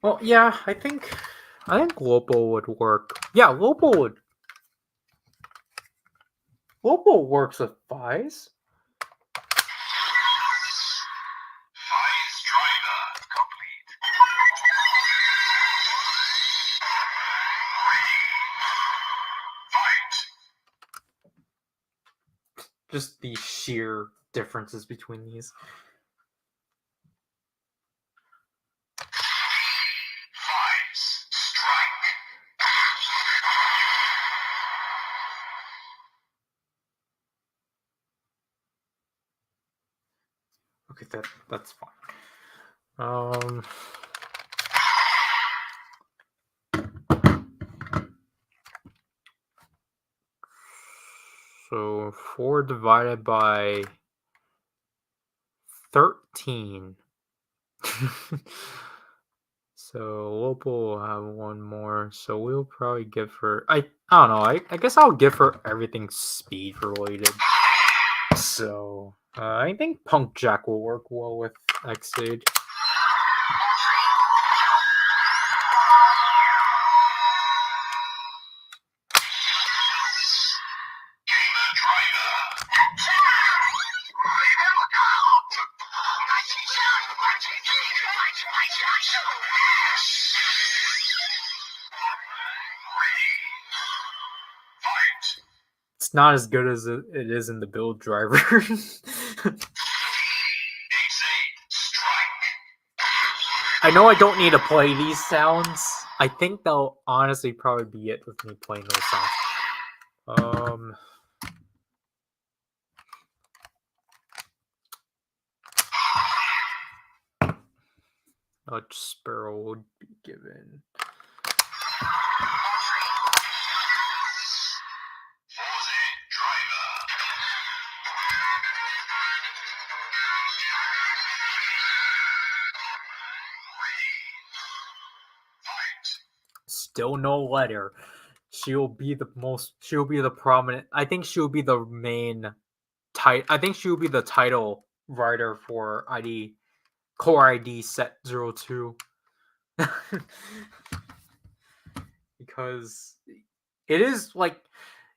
Well, yeah, I think Lopo would work. Yeah, Lopo works with Vice. Vice driver complete. Fight. Just the sheer differences between these. Vice. Strike. Okay, that's fine. So 4 divided by 13. So Lopo will have one more. So we'll probably give her. I don't know. I guess I'll give her everything speed related. So I think Punk Jack will work well with Xade. Gamer driver. Fight. It's not as good as it is in the build driver. X8. Strike. I know I don't need to play these sounds. I think they'll honestly probably be it with me playing those sounds. Sparrow would be given. Forze driver. Fight. Still no letter. she'll be the prominent. I think she'll be the main I think she'll be the title writer for Core ID set 02. Because it is like,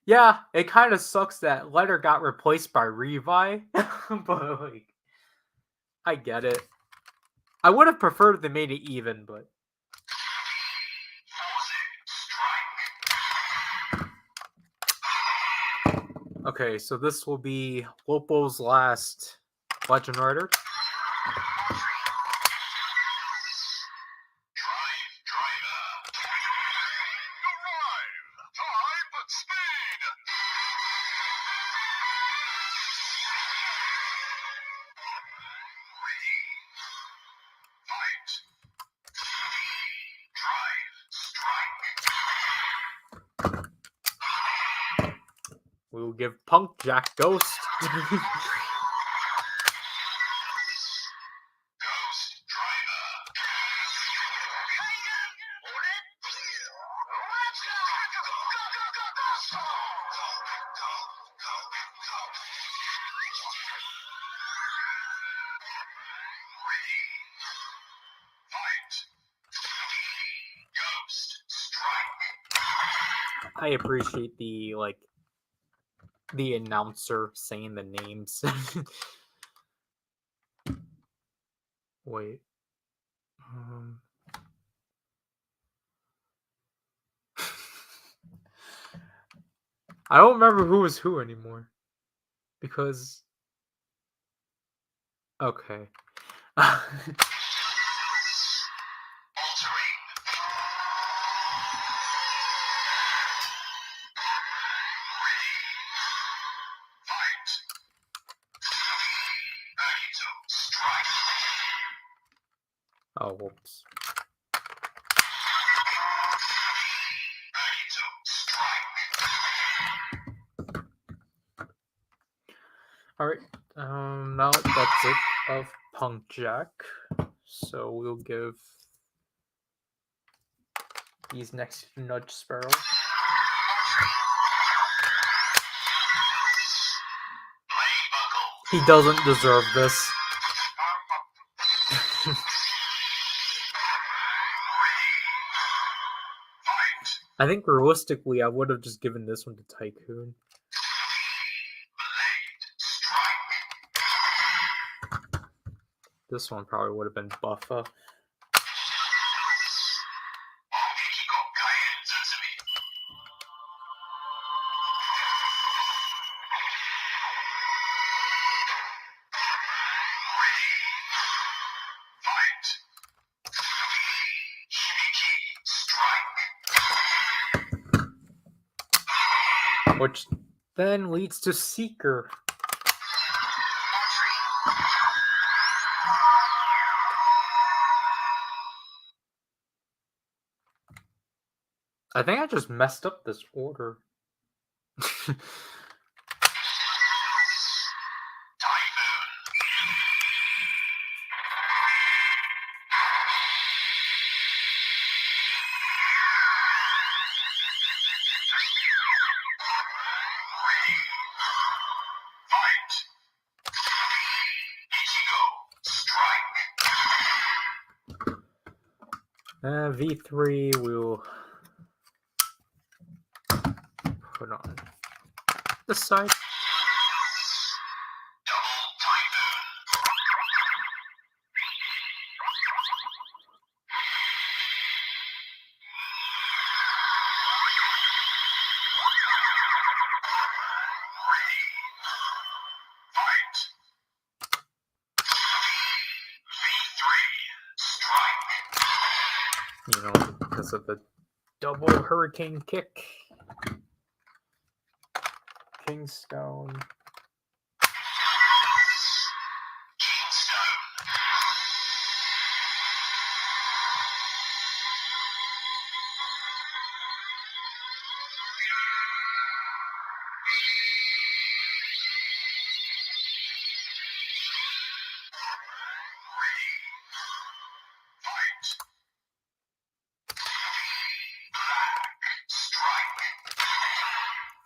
yeah, it kind of sucks that Letter got replaced by Revi, but like, I get it. I would have preferred if they made it even, but okay, so this will be Lopo's last Legend Rider. We will give Punk Jack Ghost. I appreciate the announcer saying the names. Wait. I don't remember who was who anymore. Because okay. Oh, whoops. Alright, now that's it of Punk Jack. So we'll give these next Nudge Sparrow. He doesn't deserve this. I think realistically, I would have just given this one to Tycoon. This one probably would have been Buffa. Which then leads to Seeker. I think I just messed up this order. V3 we'll put on this side. You know, because of the double hurricane kick. Kingstone.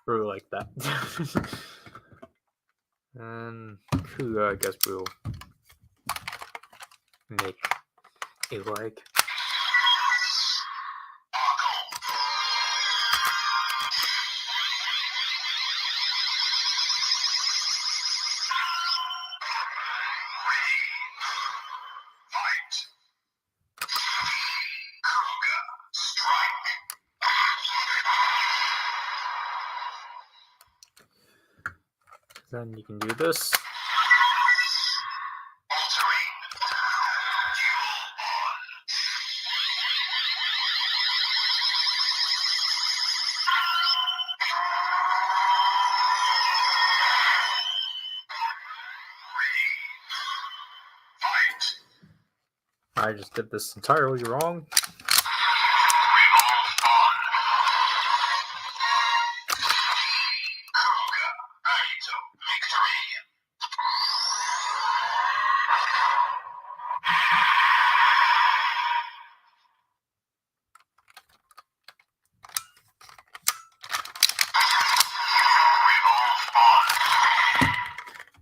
really like that. And Kuga, I guess we'll make a leg. Then you can do this. I just did this entirely wrong.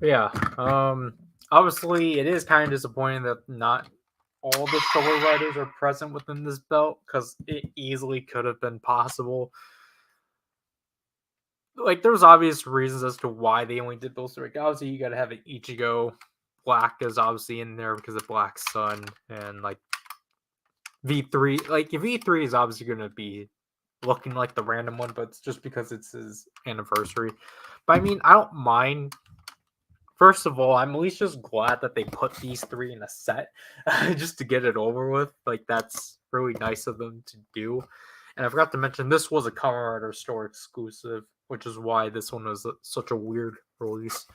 Yeah, obviously it is kind of disappointing that not all the Solar Riders are present within this belt, because it easily could have been possible. Like, there's obvious reasons as to why they only did those three. Obviously, you gotta have an Ichigo. Black is obviously in there because of Black Sun, and like V3. Like, V3 is obviously gonna be looking like the random one, but it's just because it's his anniversary. But I mean, I don't mind. First of all, I'm at least just glad that they put these three in a set just to get it over with. Like, that's really nice of them to do. And I forgot to mention, this was a Kamen Rider store exclusive, which is why this one was such a weird release.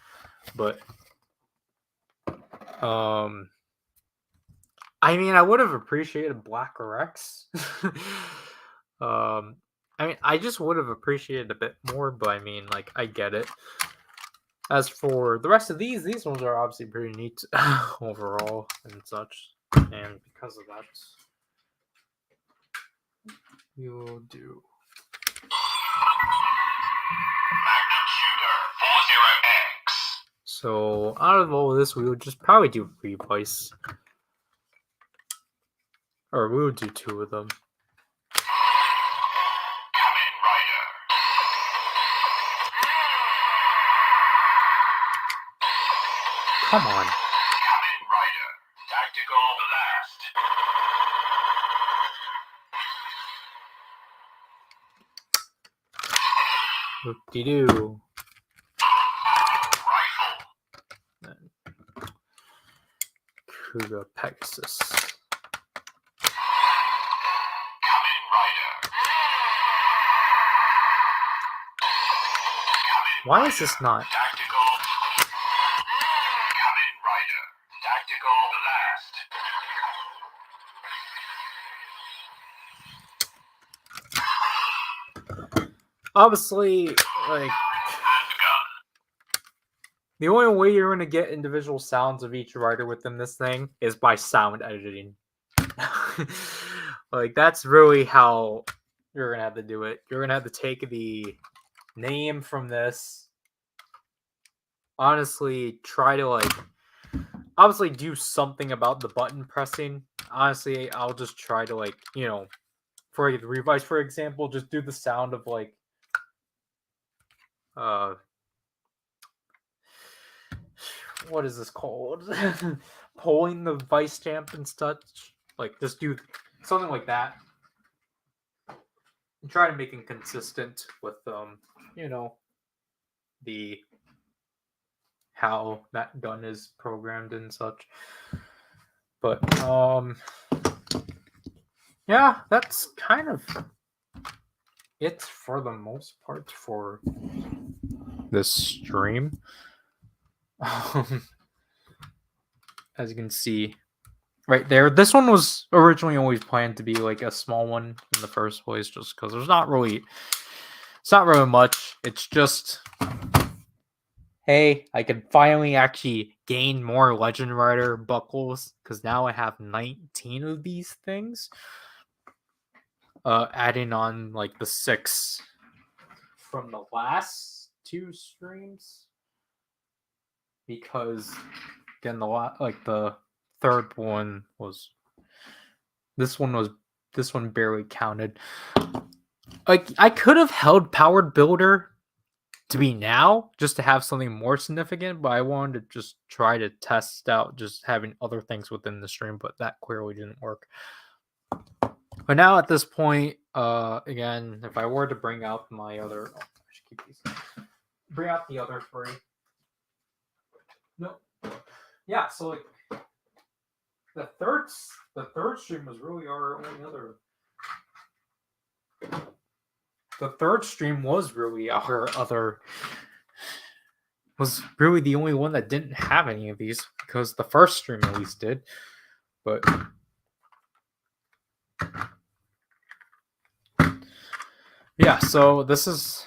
But, I mean, I would have appreciated Black RX. I mean, I just would have appreciated a bit more, but I mean, like, I get it. As for the rest of these ones are obviously pretty neat overall and such. And because of that, we will do Magnum Shooter 40X. So out of all of this, we would just probably do Revice. Or we would do two of them. Kamen Rider. Come on. Kamen Rider. Tactical Blast. Whoop-de-doo. Rifle. Kuga Pegasus. Kamen Rider. Why is this not? Tactical. Kamen Rider. Tactical Blast. Obviously, like, Handgun. the only way you're going to get individual sounds of each rider within this thing is by sound editing. Like, that's really how you're going to have to do it. You're going to have to take the name from this. Honestly, try to, like, obviously do something about the button pressing. Honestly, I'll just try to, like, you know, for the Revice, for example, just do the sound of, like, what is this called? Pulling the vice stamp and such. Like, just do something like that. And try to make it consistent with, you know, the how that gun is programmed and such. But, yeah, that's kind of it for the most part for this stream. As you can see right there, this one was originally always planned to be like a small one in the first place, just because it's not really much. It's just, hey, I can finally actually gain more Legend Rider buckles, because now I have 19 of these things. Adding on like the 6 from the last 2 streams because again the third one was this one barely counted. Like I could have held Powered Builder to be now just to have something more significant, but I wanted to just try to test out just having other things within the stream, but that clearly didn't work. But now at this point, again, if I were to bring out my other, I should keep these. Bring out the other 3. No, yeah. So like the third stream was really our only other. The third stream was really our other. Was really the only one that didn't have any of these because the first stream at least did, but. Yeah, so this is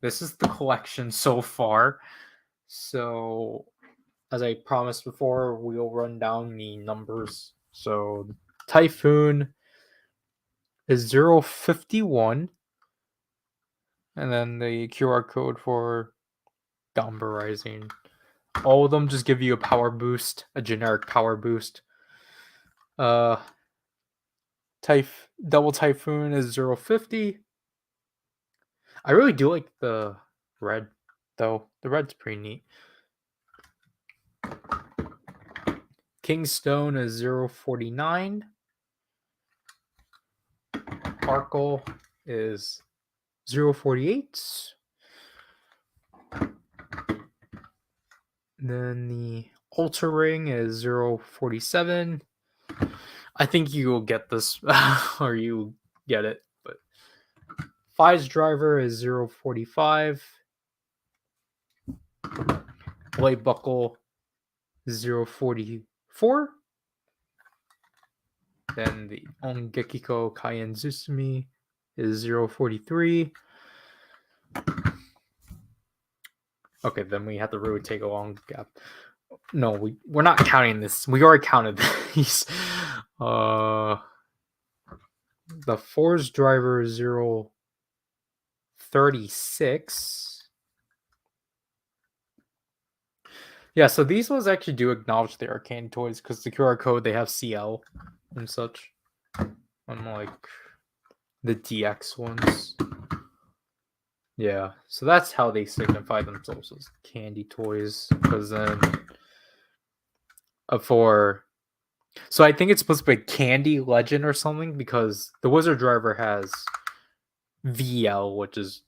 the collection so far. So as I promised before, we'll run down the numbers. So Typhoon is 051. And then the QR code for Gamba Rising. All of them just give you a power boost, a generic power boost. Double Typhoon is 050. I really do like the red, though. The red's pretty neat. Kingstone is 049. Sparkle is 048. Then the Ultra Ring is 047. I think you will get this, or you get it, but Fi's Driver is 045. Blade Buckle 044. Then the Ongekiko Kaien Zusumi is 043. Okay, then we have to really take a long gap. No, we're not counting this. We already counted these. The Force Driver 036. Yeah, so these ones actually do acknowledge the arcane toys because the QR code they have CL and such, unlike the DX ones. Yeah, so that's how they signify themselves as candy toys. Because then so I think it's supposed to be Candy Legend or something because the Wizard Driver has VL, which is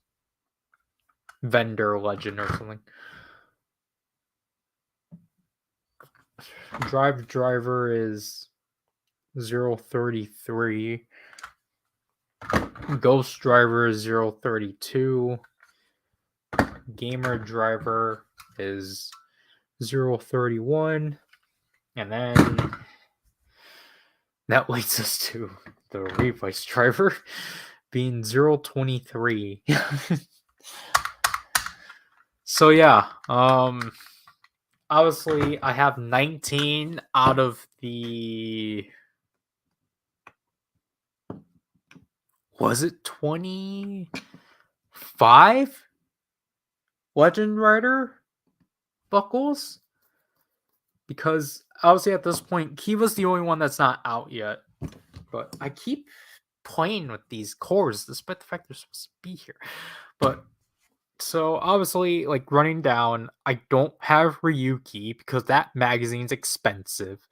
Vendor Legend or something. Drive Driver is 033. Ghost Driver is 032. Gamer Driver is 031. And then that leads us to the Revice Driver being 023. So yeah, obviously I have 19 out of the, was it 25 Legend Rider buckles? Because obviously at this point, Kiva's the only one that's not out yet. But I keep playing with these cores despite the fact they're supposed to be here. But so obviously, like running down, I don't have Ryuki because that magazine's expensive.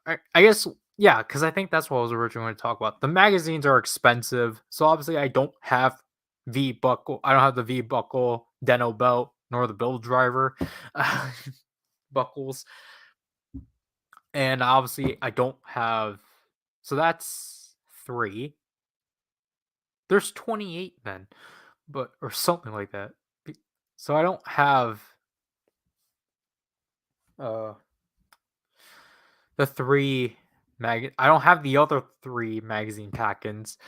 I guess, yeah, because I think that's what I was originally going to talk about. The magazines are expensive, so obviously I don't have V buckle. I don't have the V buckle, Deno belt, nor the Build Driver buckles, and obviously I don't have. So that's 3. There's 28 then, but or something like that. So I don't have the 3 I don't have the other 3 magazine pack-ins.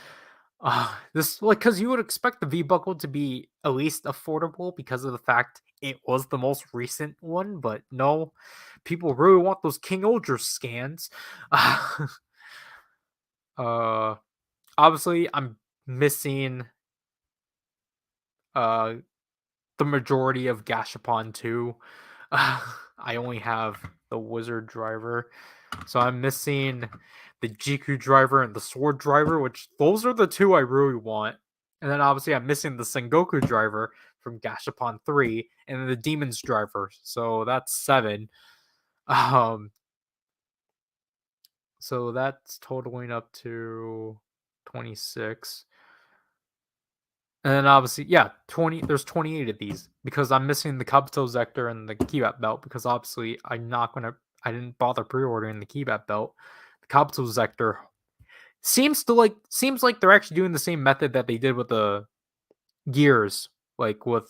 This like because you would expect the V buckle to be at least affordable because of the fact it was the most recent one, but no, people really want those King Ultra scans. Obviously I'm missing the majority of Gashapon 2. I only have the Wizard driver. So I'm missing the Jiku driver and the Sword driver, which those are the two I really want. And then obviously I'm missing the Sengoku driver from Gashapon 3 and then the Demons driver. So that's 7. Um so that's totaling up to 26. And then obviously, yeah, 20. There's 28 of these because I'm missing the Kabuto Zector and the Keybat belt because obviously I didn't bother pre-ordering the Keybat belt. The Kabuto Zector seems like they're actually doing the same method that they did with the gears, like with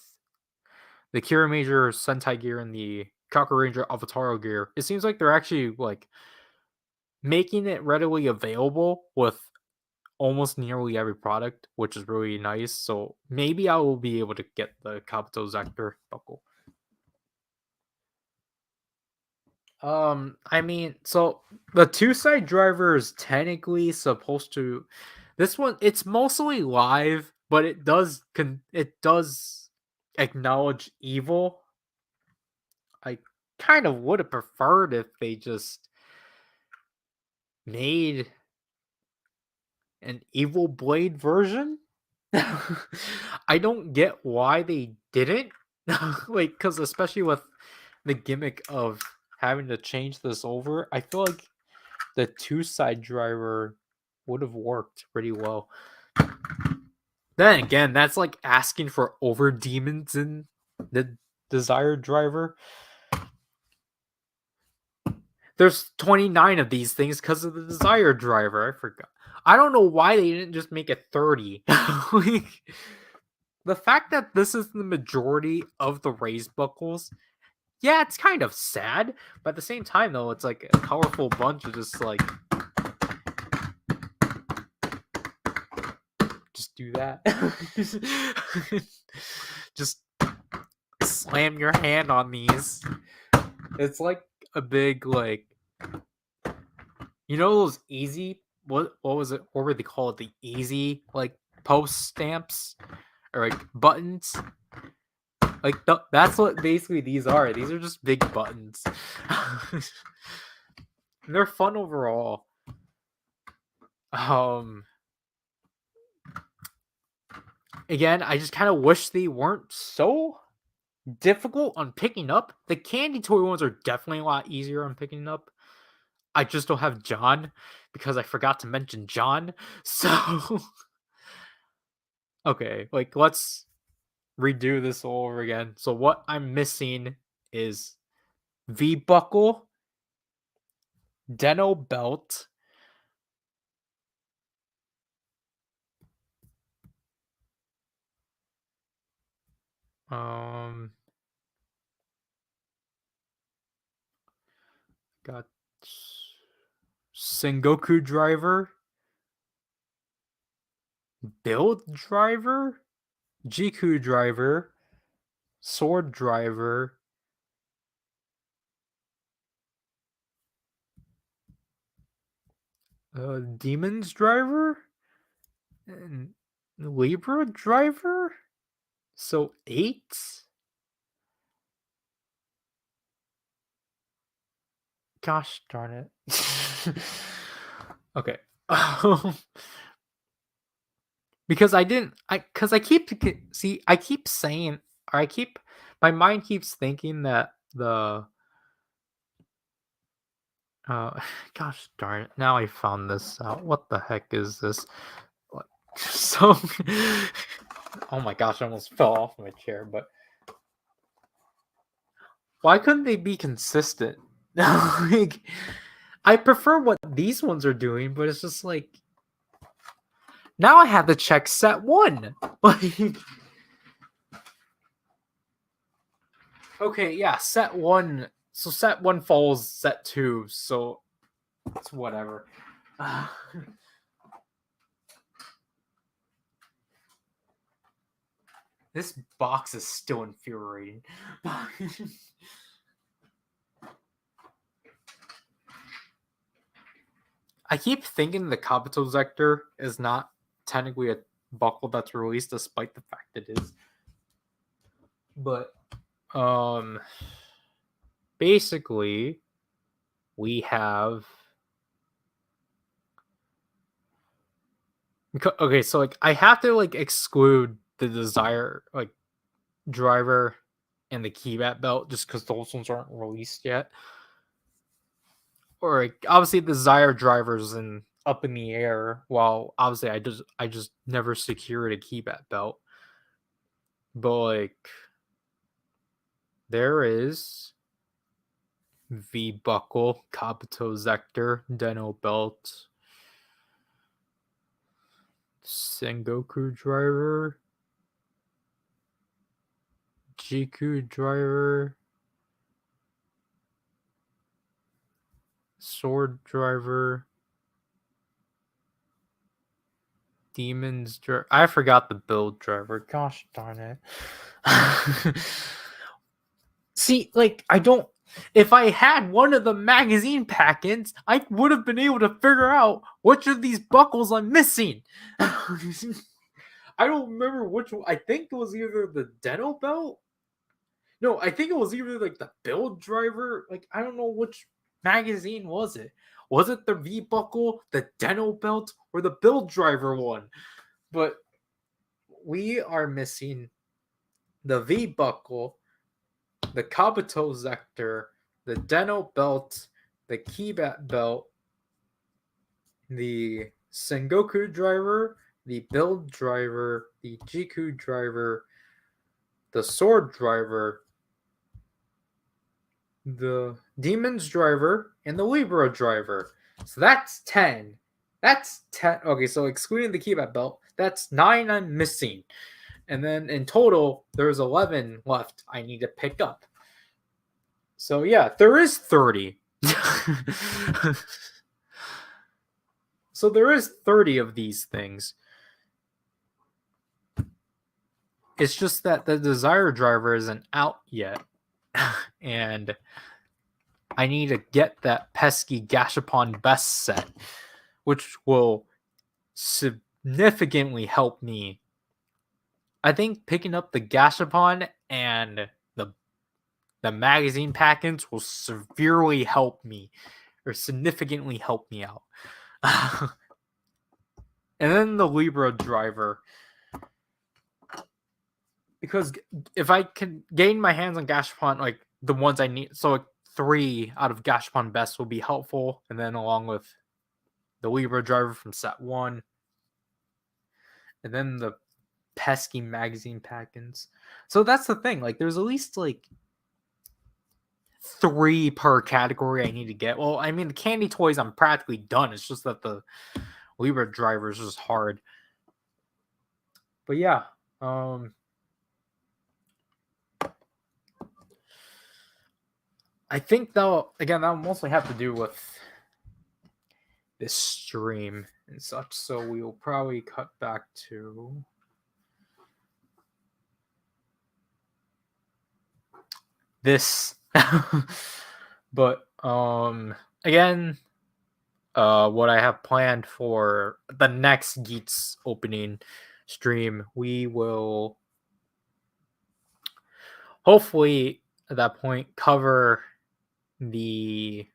the Kira Major Sentai gear and the Kaku Ranger Avataro gear. It seems like they're actually like making it readily available with almost nearly every product, which is really nice. So maybe I will be able to get the Kabuto Zector buckle. I mean, so the two-side driver is technically supposed to. This one, it's mostly live, but it does acknowledge evil. I kind of would have preferred if they just made an evil blade version. I don't get why they didn't. Like, because especially with the gimmick of having to change this over, I feel like the two-side driver would have worked pretty well. Then again, that's like asking for over demons in the desired driver. There's 29 of these things because of the desired driver. I forgot. I don't know why they didn't just make it 30. Like, the fact that this is the majority of the raise buckles, yeah, it's kind of sad. But at the same time, though, it's like a colorful bunch of just like, just do that. Just slam your hand on these. It's like a big like, you know those easy, what was it? What were they called? The easy like post stamps or like buttons. Like that's what basically these are. These are just big buttons. They're fun overall. Again, I just kind of wish they weren't so difficult on picking up. The candy toy ones are definitely a lot easier on picking up. I just don't have John because I forgot to mention John. So okay, like let's redo this all over again. So what I'm missing is V buckle, Deno belt, got Sengoku driver, build driver, Jiku driver, sword driver, demons driver, and Libra driver. So 8. Gosh darn it. Okay. Because I keep saying, or my mind keeps thinking that the gosh darn it, now I found this out. What the heck is this? What? So oh my gosh, I almost fell off my chair, but why couldn't they be consistent? Like, I prefer what these ones are doing, but it's just like now I have to check set 1. Like, okay, yeah, set 1. So set 1 follows set 2, so it's whatever. This box is still infuriating. I keep thinking the Kabuto Zector is not technically a buckle that's released, despite the fact it is. But basically we have okay, so like I have to like exclude the Desire like driver and the keybat belt just because those ones aren't released yet. Or like, obviously the Desire drivers and up in the air, while obviously I just never secured a keybat belt. But like there is V buckle, Kabuto Zector, Deno belt, Sengoku driver, Jiku driver, sword driver, demons driver. I forgot the build driver. Gosh darn it. See, like, I don't. If I had one of the magazine packets, I would have been able to figure out which of these buckles I'm missing. I don't remember which one. I think it was either the Deno belt. No, I think it was either like the build driver. Like, I don't know which magazine was it. Was it the V buckle, the Deno belt, or the build driver one? But we are missing the V buckle, the Kabuto Zector, the Deno belt, the Keybat belt, the Sengoku driver, the build driver, the Jiku driver, the sword driver, the demons driver, and the Libra driver. So that's 10. That's 10. Okay, so excluding the Keybat belt, that's 9 I'm missing. And then in total, there's 11 left I need to pick up. So yeah, there is 30. So there is 30 of these things. It's just that the Desire driver isn't out yet. And I need to get that pesky Gashapon Best set, which will significantly help me. I think picking up the Gashapon and the magazine packets will severely help me, or significantly help me out. And then the Libra driver, because if I can gain my hands on Gashapon, like the ones I need, so like 3 out of Gashapon Best will be helpful, and then along with the Libra driver from set 1, and then the pesky magazine packets. So that's the thing, like there's at least like 3 per category I need to get. Well, I mean the candy toys I'm practically done. It's just that the Libra driver is just hard. But yeah, I think that'll mostly have to do with this stream and such. So we will probably cut back to this. But again, what I have planned for the next Geats opening stream, we will hopefully at that point cover the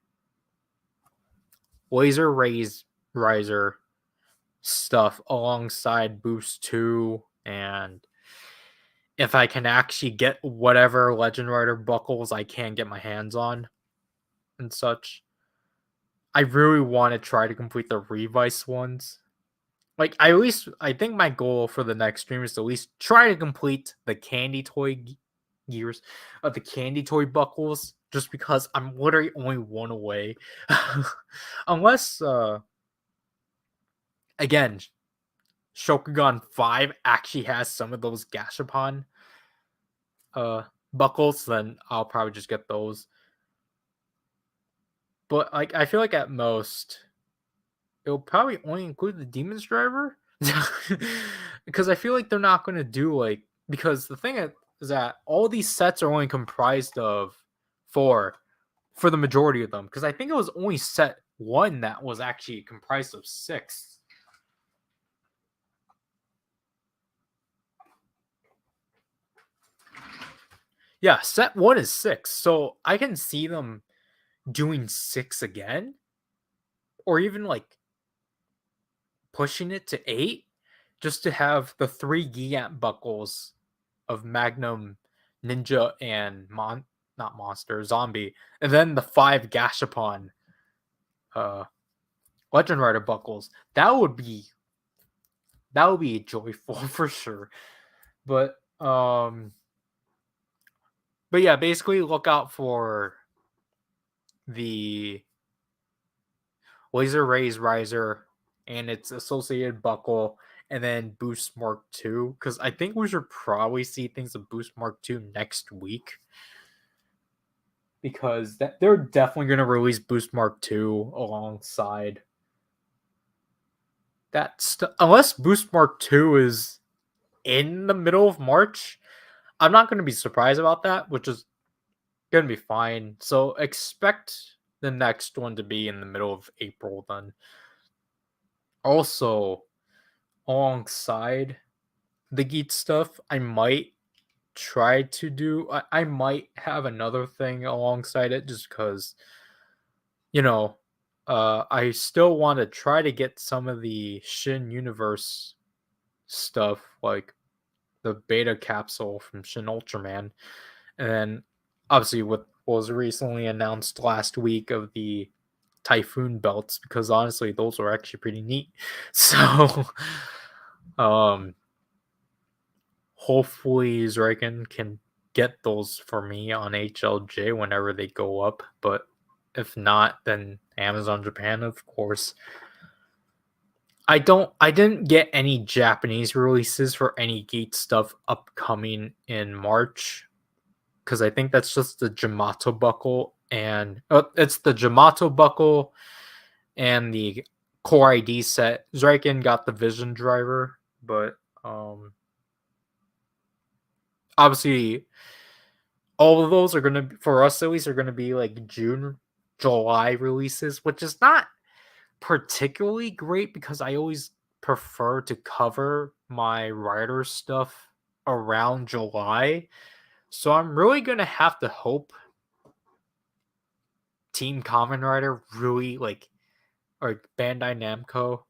Laser Riser stuff alongside Boost 2, and if I can actually get whatever Legend Rider buckles I can get my hands on and such. I really want to try to complete the Revice ones. Like, I think my goal for the next stream is to at least try to complete the candy toy gears of the candy toy buckles, just because I'm literally only one away. Unless, again, Shokugan 5 actually has some of those Gashapon buckles, then I'll probably just get those. But like, I feel like at most it'll probably only include the Demon's driver. Because I feel like they're not going to do like, because the thing is that all these sets are only comprised of 4 for the majority of them, because I think it was only set 1 that was actually comprised of 6. Yeah, set 1 is 6, so I can see them doing 6 again, or even, like, pushing it to 8, just to have the 3 Gigant buckles of Magnum, Ninja, and not Monster, Zombie, and then the 5 Gashapon, uh, Legend Rider buckles. That would be joyful for sure. But but yeah, basically look out for the Laser Rays Riser and its associated buckle, and then Boost Mark II. Because I think we should probably see things of Boost Mark II next week. Because they're definitely going to release Boost Mark II alongside that stuff. Unless Boost Mark II is in the middle of March, I'm not going to be surprised about that, which is going to be fine. So expect the next one to be in the middle of April then. Also, alongside the Geet stuff, I might try to do. I might have another thing alongside it just because, you know, I still want to try to get some of the Shin Universe stuff, like the beta capsule from Shin Ultraman, and then obviously what was recently announced last week of the Typhoon belts, because honestly, those were actually pretty neat. So, um, hopefully Zreiken can get those for me on HLJ whenever they go up. But if not, then Amazon Japan, of course. I didn't get any Japanese releases for any Gate stuff upcoming in March, because I think that's just the Jamato buckle, and it's the Jamato buckle and the Core ID set. Zreiken got the Vision driver, but obviously all of those are gonna, for us at least, are gonna be like June, July releases, which is not particularly great because I always prefer to cover my Ryder stuff around July. So I'm really gonna have to hope Team Kamen Rider really or Bandai Namco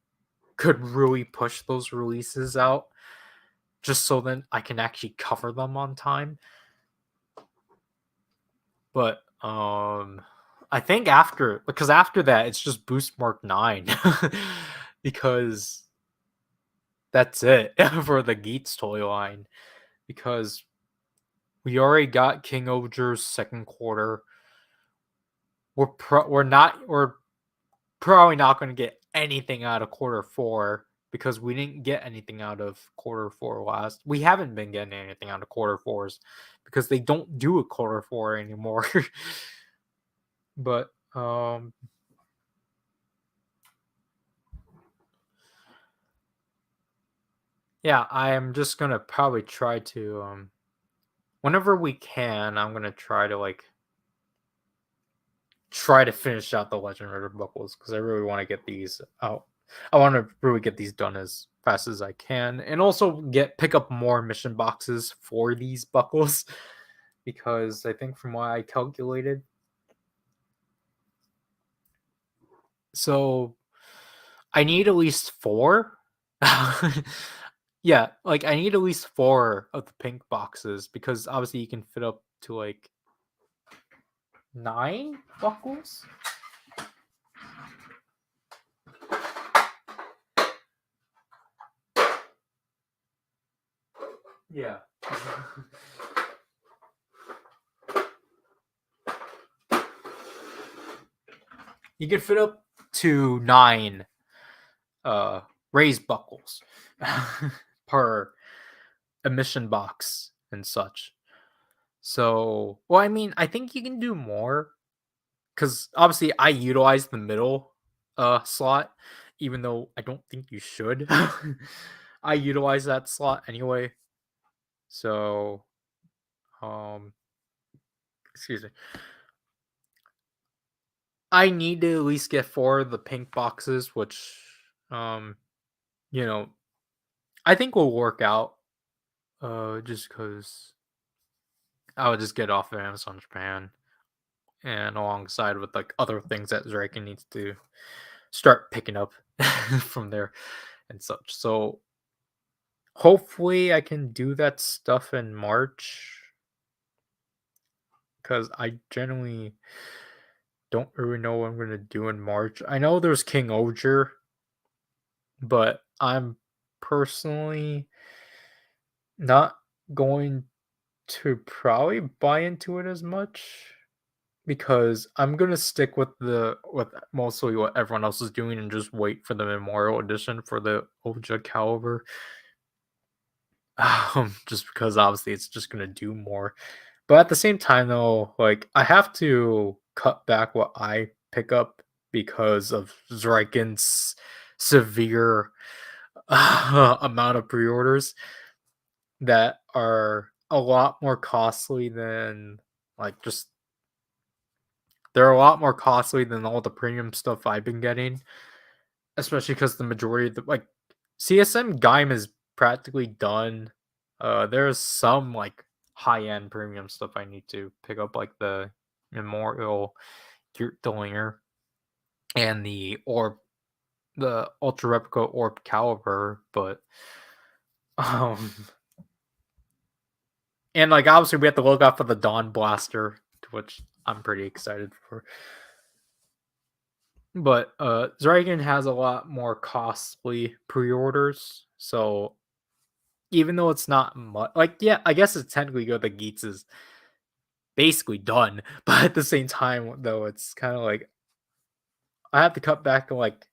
could really push those releases out just so then I can actually cover them on time. But I think after that it's just Boost Mark 9 because that's it for the Geats toy line, because we already got King Oger's second quarter. We're probably not going to get anything out of quarter 4 because we didn't get anything out of quarter 4 last. We haven't been getting anything out of quarter 4s because they don't do a quarter 4 anymore. But yeah, I am just gonna probably try to whenever we can, I'm gonna try to finish out the Legend Rider buckles because I really want to get these out. I want to really get these done as fast as I can, and also pick up more mission boxes for these buckles because I think from what I calculated, so I need at least 4. Yeah, like I need at least 4 of the pink boxes because obviously you can fit up to like 9 buckles. Yeah. You can fit up to 9 raised buckles per emission box and such. So, well, I mean, I think you can do more because obviously I utilize the middle slot, even though I don't think you should. I utilize that slot anyway. So, excuse me. I need to at least get 4 of the pink boxes, which, you know, I think will work out. Just because I would just get off of Amazon Japan, and alongside with like other things that Zraikin needs to start picking up from there and such. So hopefully I can do that stuff in March, because I generally don't really know what I'm gonna do in March. I know there's King Oger, but I'm personally not going to probably buy into it as much, because I'm gonna stick with mostly what everyone else is doing and just wait for the Memorial Edition for the Oja caliber. Just because obviously it's just gonna do more. But at the same time, though, like I have to cut back what I pick up because of Zraikin's severe amount of pre-orders that are a lot more costly than like just they're a lot more costly than all the premium stuff I've been getting, especially because the majority of the like CSM Gaim is practically done. There's some like high-end premium stuff I need to pick up, like the Memorial Delinger and the Ultra Replica Orb Caliber, but um, and like obviously we have to look out for the Dawn Blaster, which I'm pretty excited for. But Zraikin has a lot more costly pre-orders, so even though it's not much, like yeah, I guess it's technically good that Geats is basically done, but at the same time, though, it's kind of like I have to cut back to like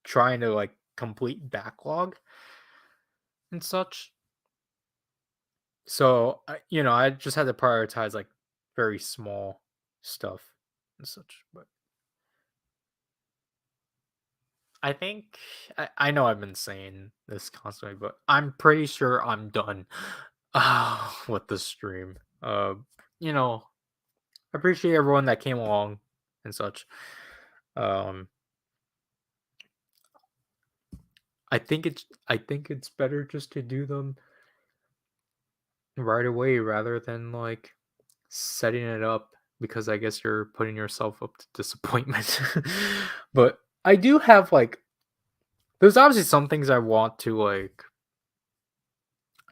trying to like complete backlog and such. So I just had to prioritize like very small stuff and such. But I think I know I've been saying this constantly, but I'm pretty sure I'm done with the stream. You know, I appreciate everyone that came along and such. Um, I think it's better just to do them right away rather than like setting it up, because I guess you're putting yourself up to disappointment. But I do have like there's obviously some things I want to like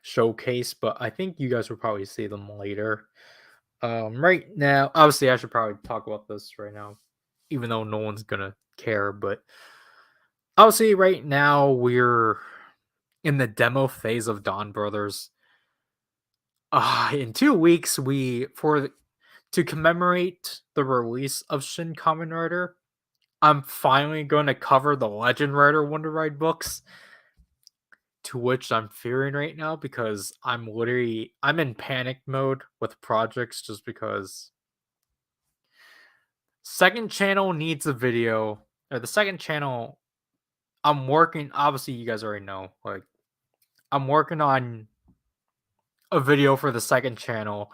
showcase, but I think you guys will probably see them later. Right now, obviously I should probably talk about this right now, even though no one's gonna care, but obviously right now we're in the demo phase of Dawn Brothers. In 2 weeks, to commemorate the release of Shin Kamen Rider, I'm finally going to cover the Legend Rider Wonder Ride books, to which I'm fearing right now because I'm in panic mode with projects, just because second channel needs a video, or the second channel I'm working, obviously you guys already know, like I'm working on a video for the second channel.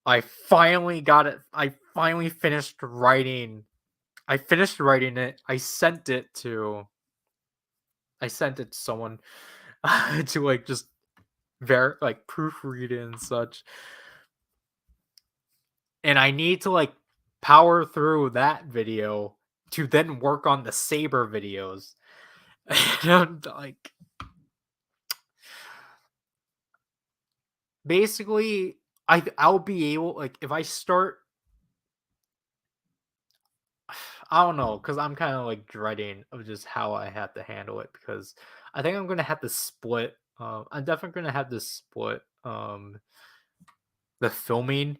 I finally got it. I finally finished writing. I finished writing it. I sent it to someone to like just like proofread it and such. And I need to like power through that video to then work on the Saber videos. And like basically I'll be able, like, if I start, I don't know, because I'm kind of like dreading of just how I have to handle it, because I think I'm gonna have to split. I'm definitely gonna have to split the filming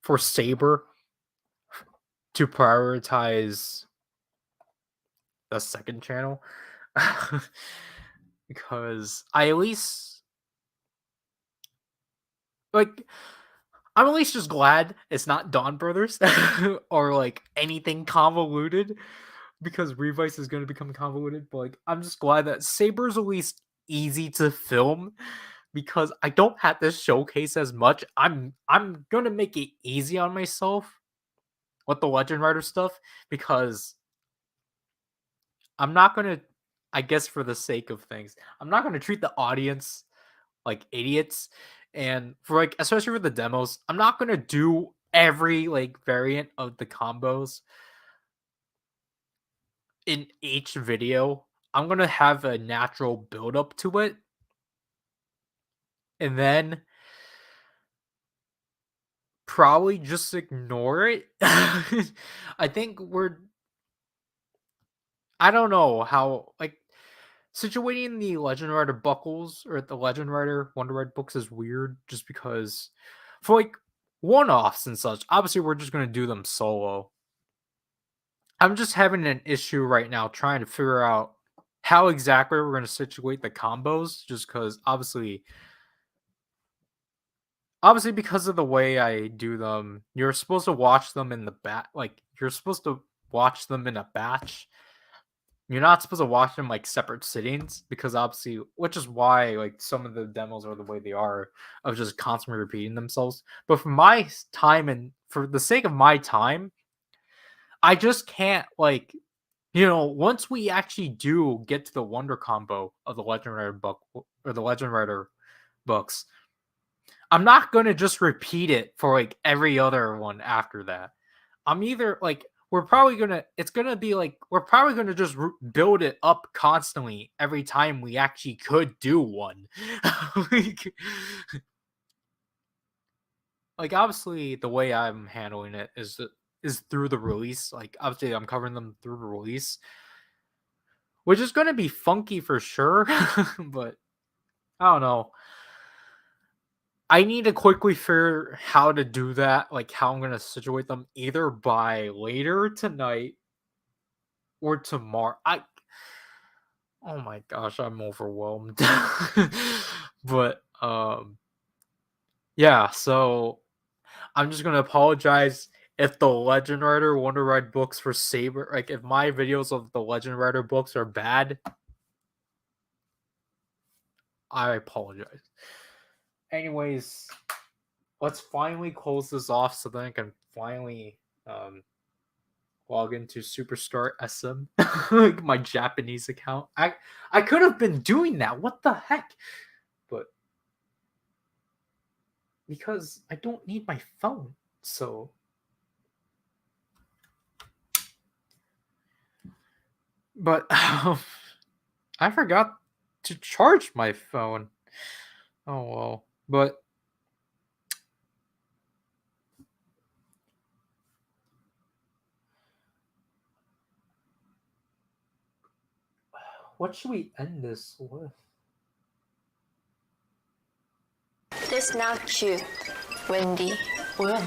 for Saber to prioritize the second channel, because I at least like I'm at least just glad it's not Dawn Brothers or like anything convoluted, because Revice is going to become convoluted. But like, I'm just glad that Saber's at least easy to film, because I don't have to showcase as much. I'm gonna make it easy on myself with the Legend Rider stuff, because I'm not gonna, I guess for the sake of things, I'm not gonna treat the audience like idiots And for like, especially for the demos, I'm not gonna do every like variant of the combos in each video. I'm gonna have a natural build up to it. And then probably just ignore it. I think I don't know how, like, situating the Legend Rider buckles or the Legend Rider Wonder Ride books is weird just because for like one-offs and such, obviously we're just gonna do them solo. I'm just having an issue right now trying to figure out how exactly we're gonna situate the combos, just because obviously because of the way I do them, you're supposed to watch them in the you're supposed to watch them in a batch. You're not supposed to watch them like separate sittings because obviously, which is why like some of the demos are the way they are of just constantly repeating themselves. But for my time and for the sake of my time, I just can't like, once we actually do get to the Wonder combo of the Legend Rider book or the Legend Rider books, I'm not gonna just repeat it for like every other one after that. I'm either like we're probably gonna it's gonna be like we're probably gonna just build it up constantly every time we actually could do one. like, like obviously the way I'm handling it is through the release. Like obviously I'm covering them through the release, which is gonna be funky for sure. But I don't know. I need to quickly figure how to do that, like how I'm gonna situate them either by later tonight or tomorrow. Oh my gosh, I'm overwhelmed. But yeah, so I'm just gonna apologize if the Legend Rider Wonder Ride books for Saber, like if my videos of the Legend Rider books are bad, I apologize. Anyways, let's finally close this off so then I can finally log into Superstar SM, like my Japanese account. I could have been doing that. What the heck? But because I don't need my phone, so but I forgot to charge my phone. Oh well, but what should we end this with? This not cute, Wendy. Well,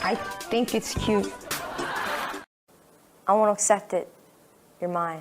I think it's cute. I won't accept it. You're mine.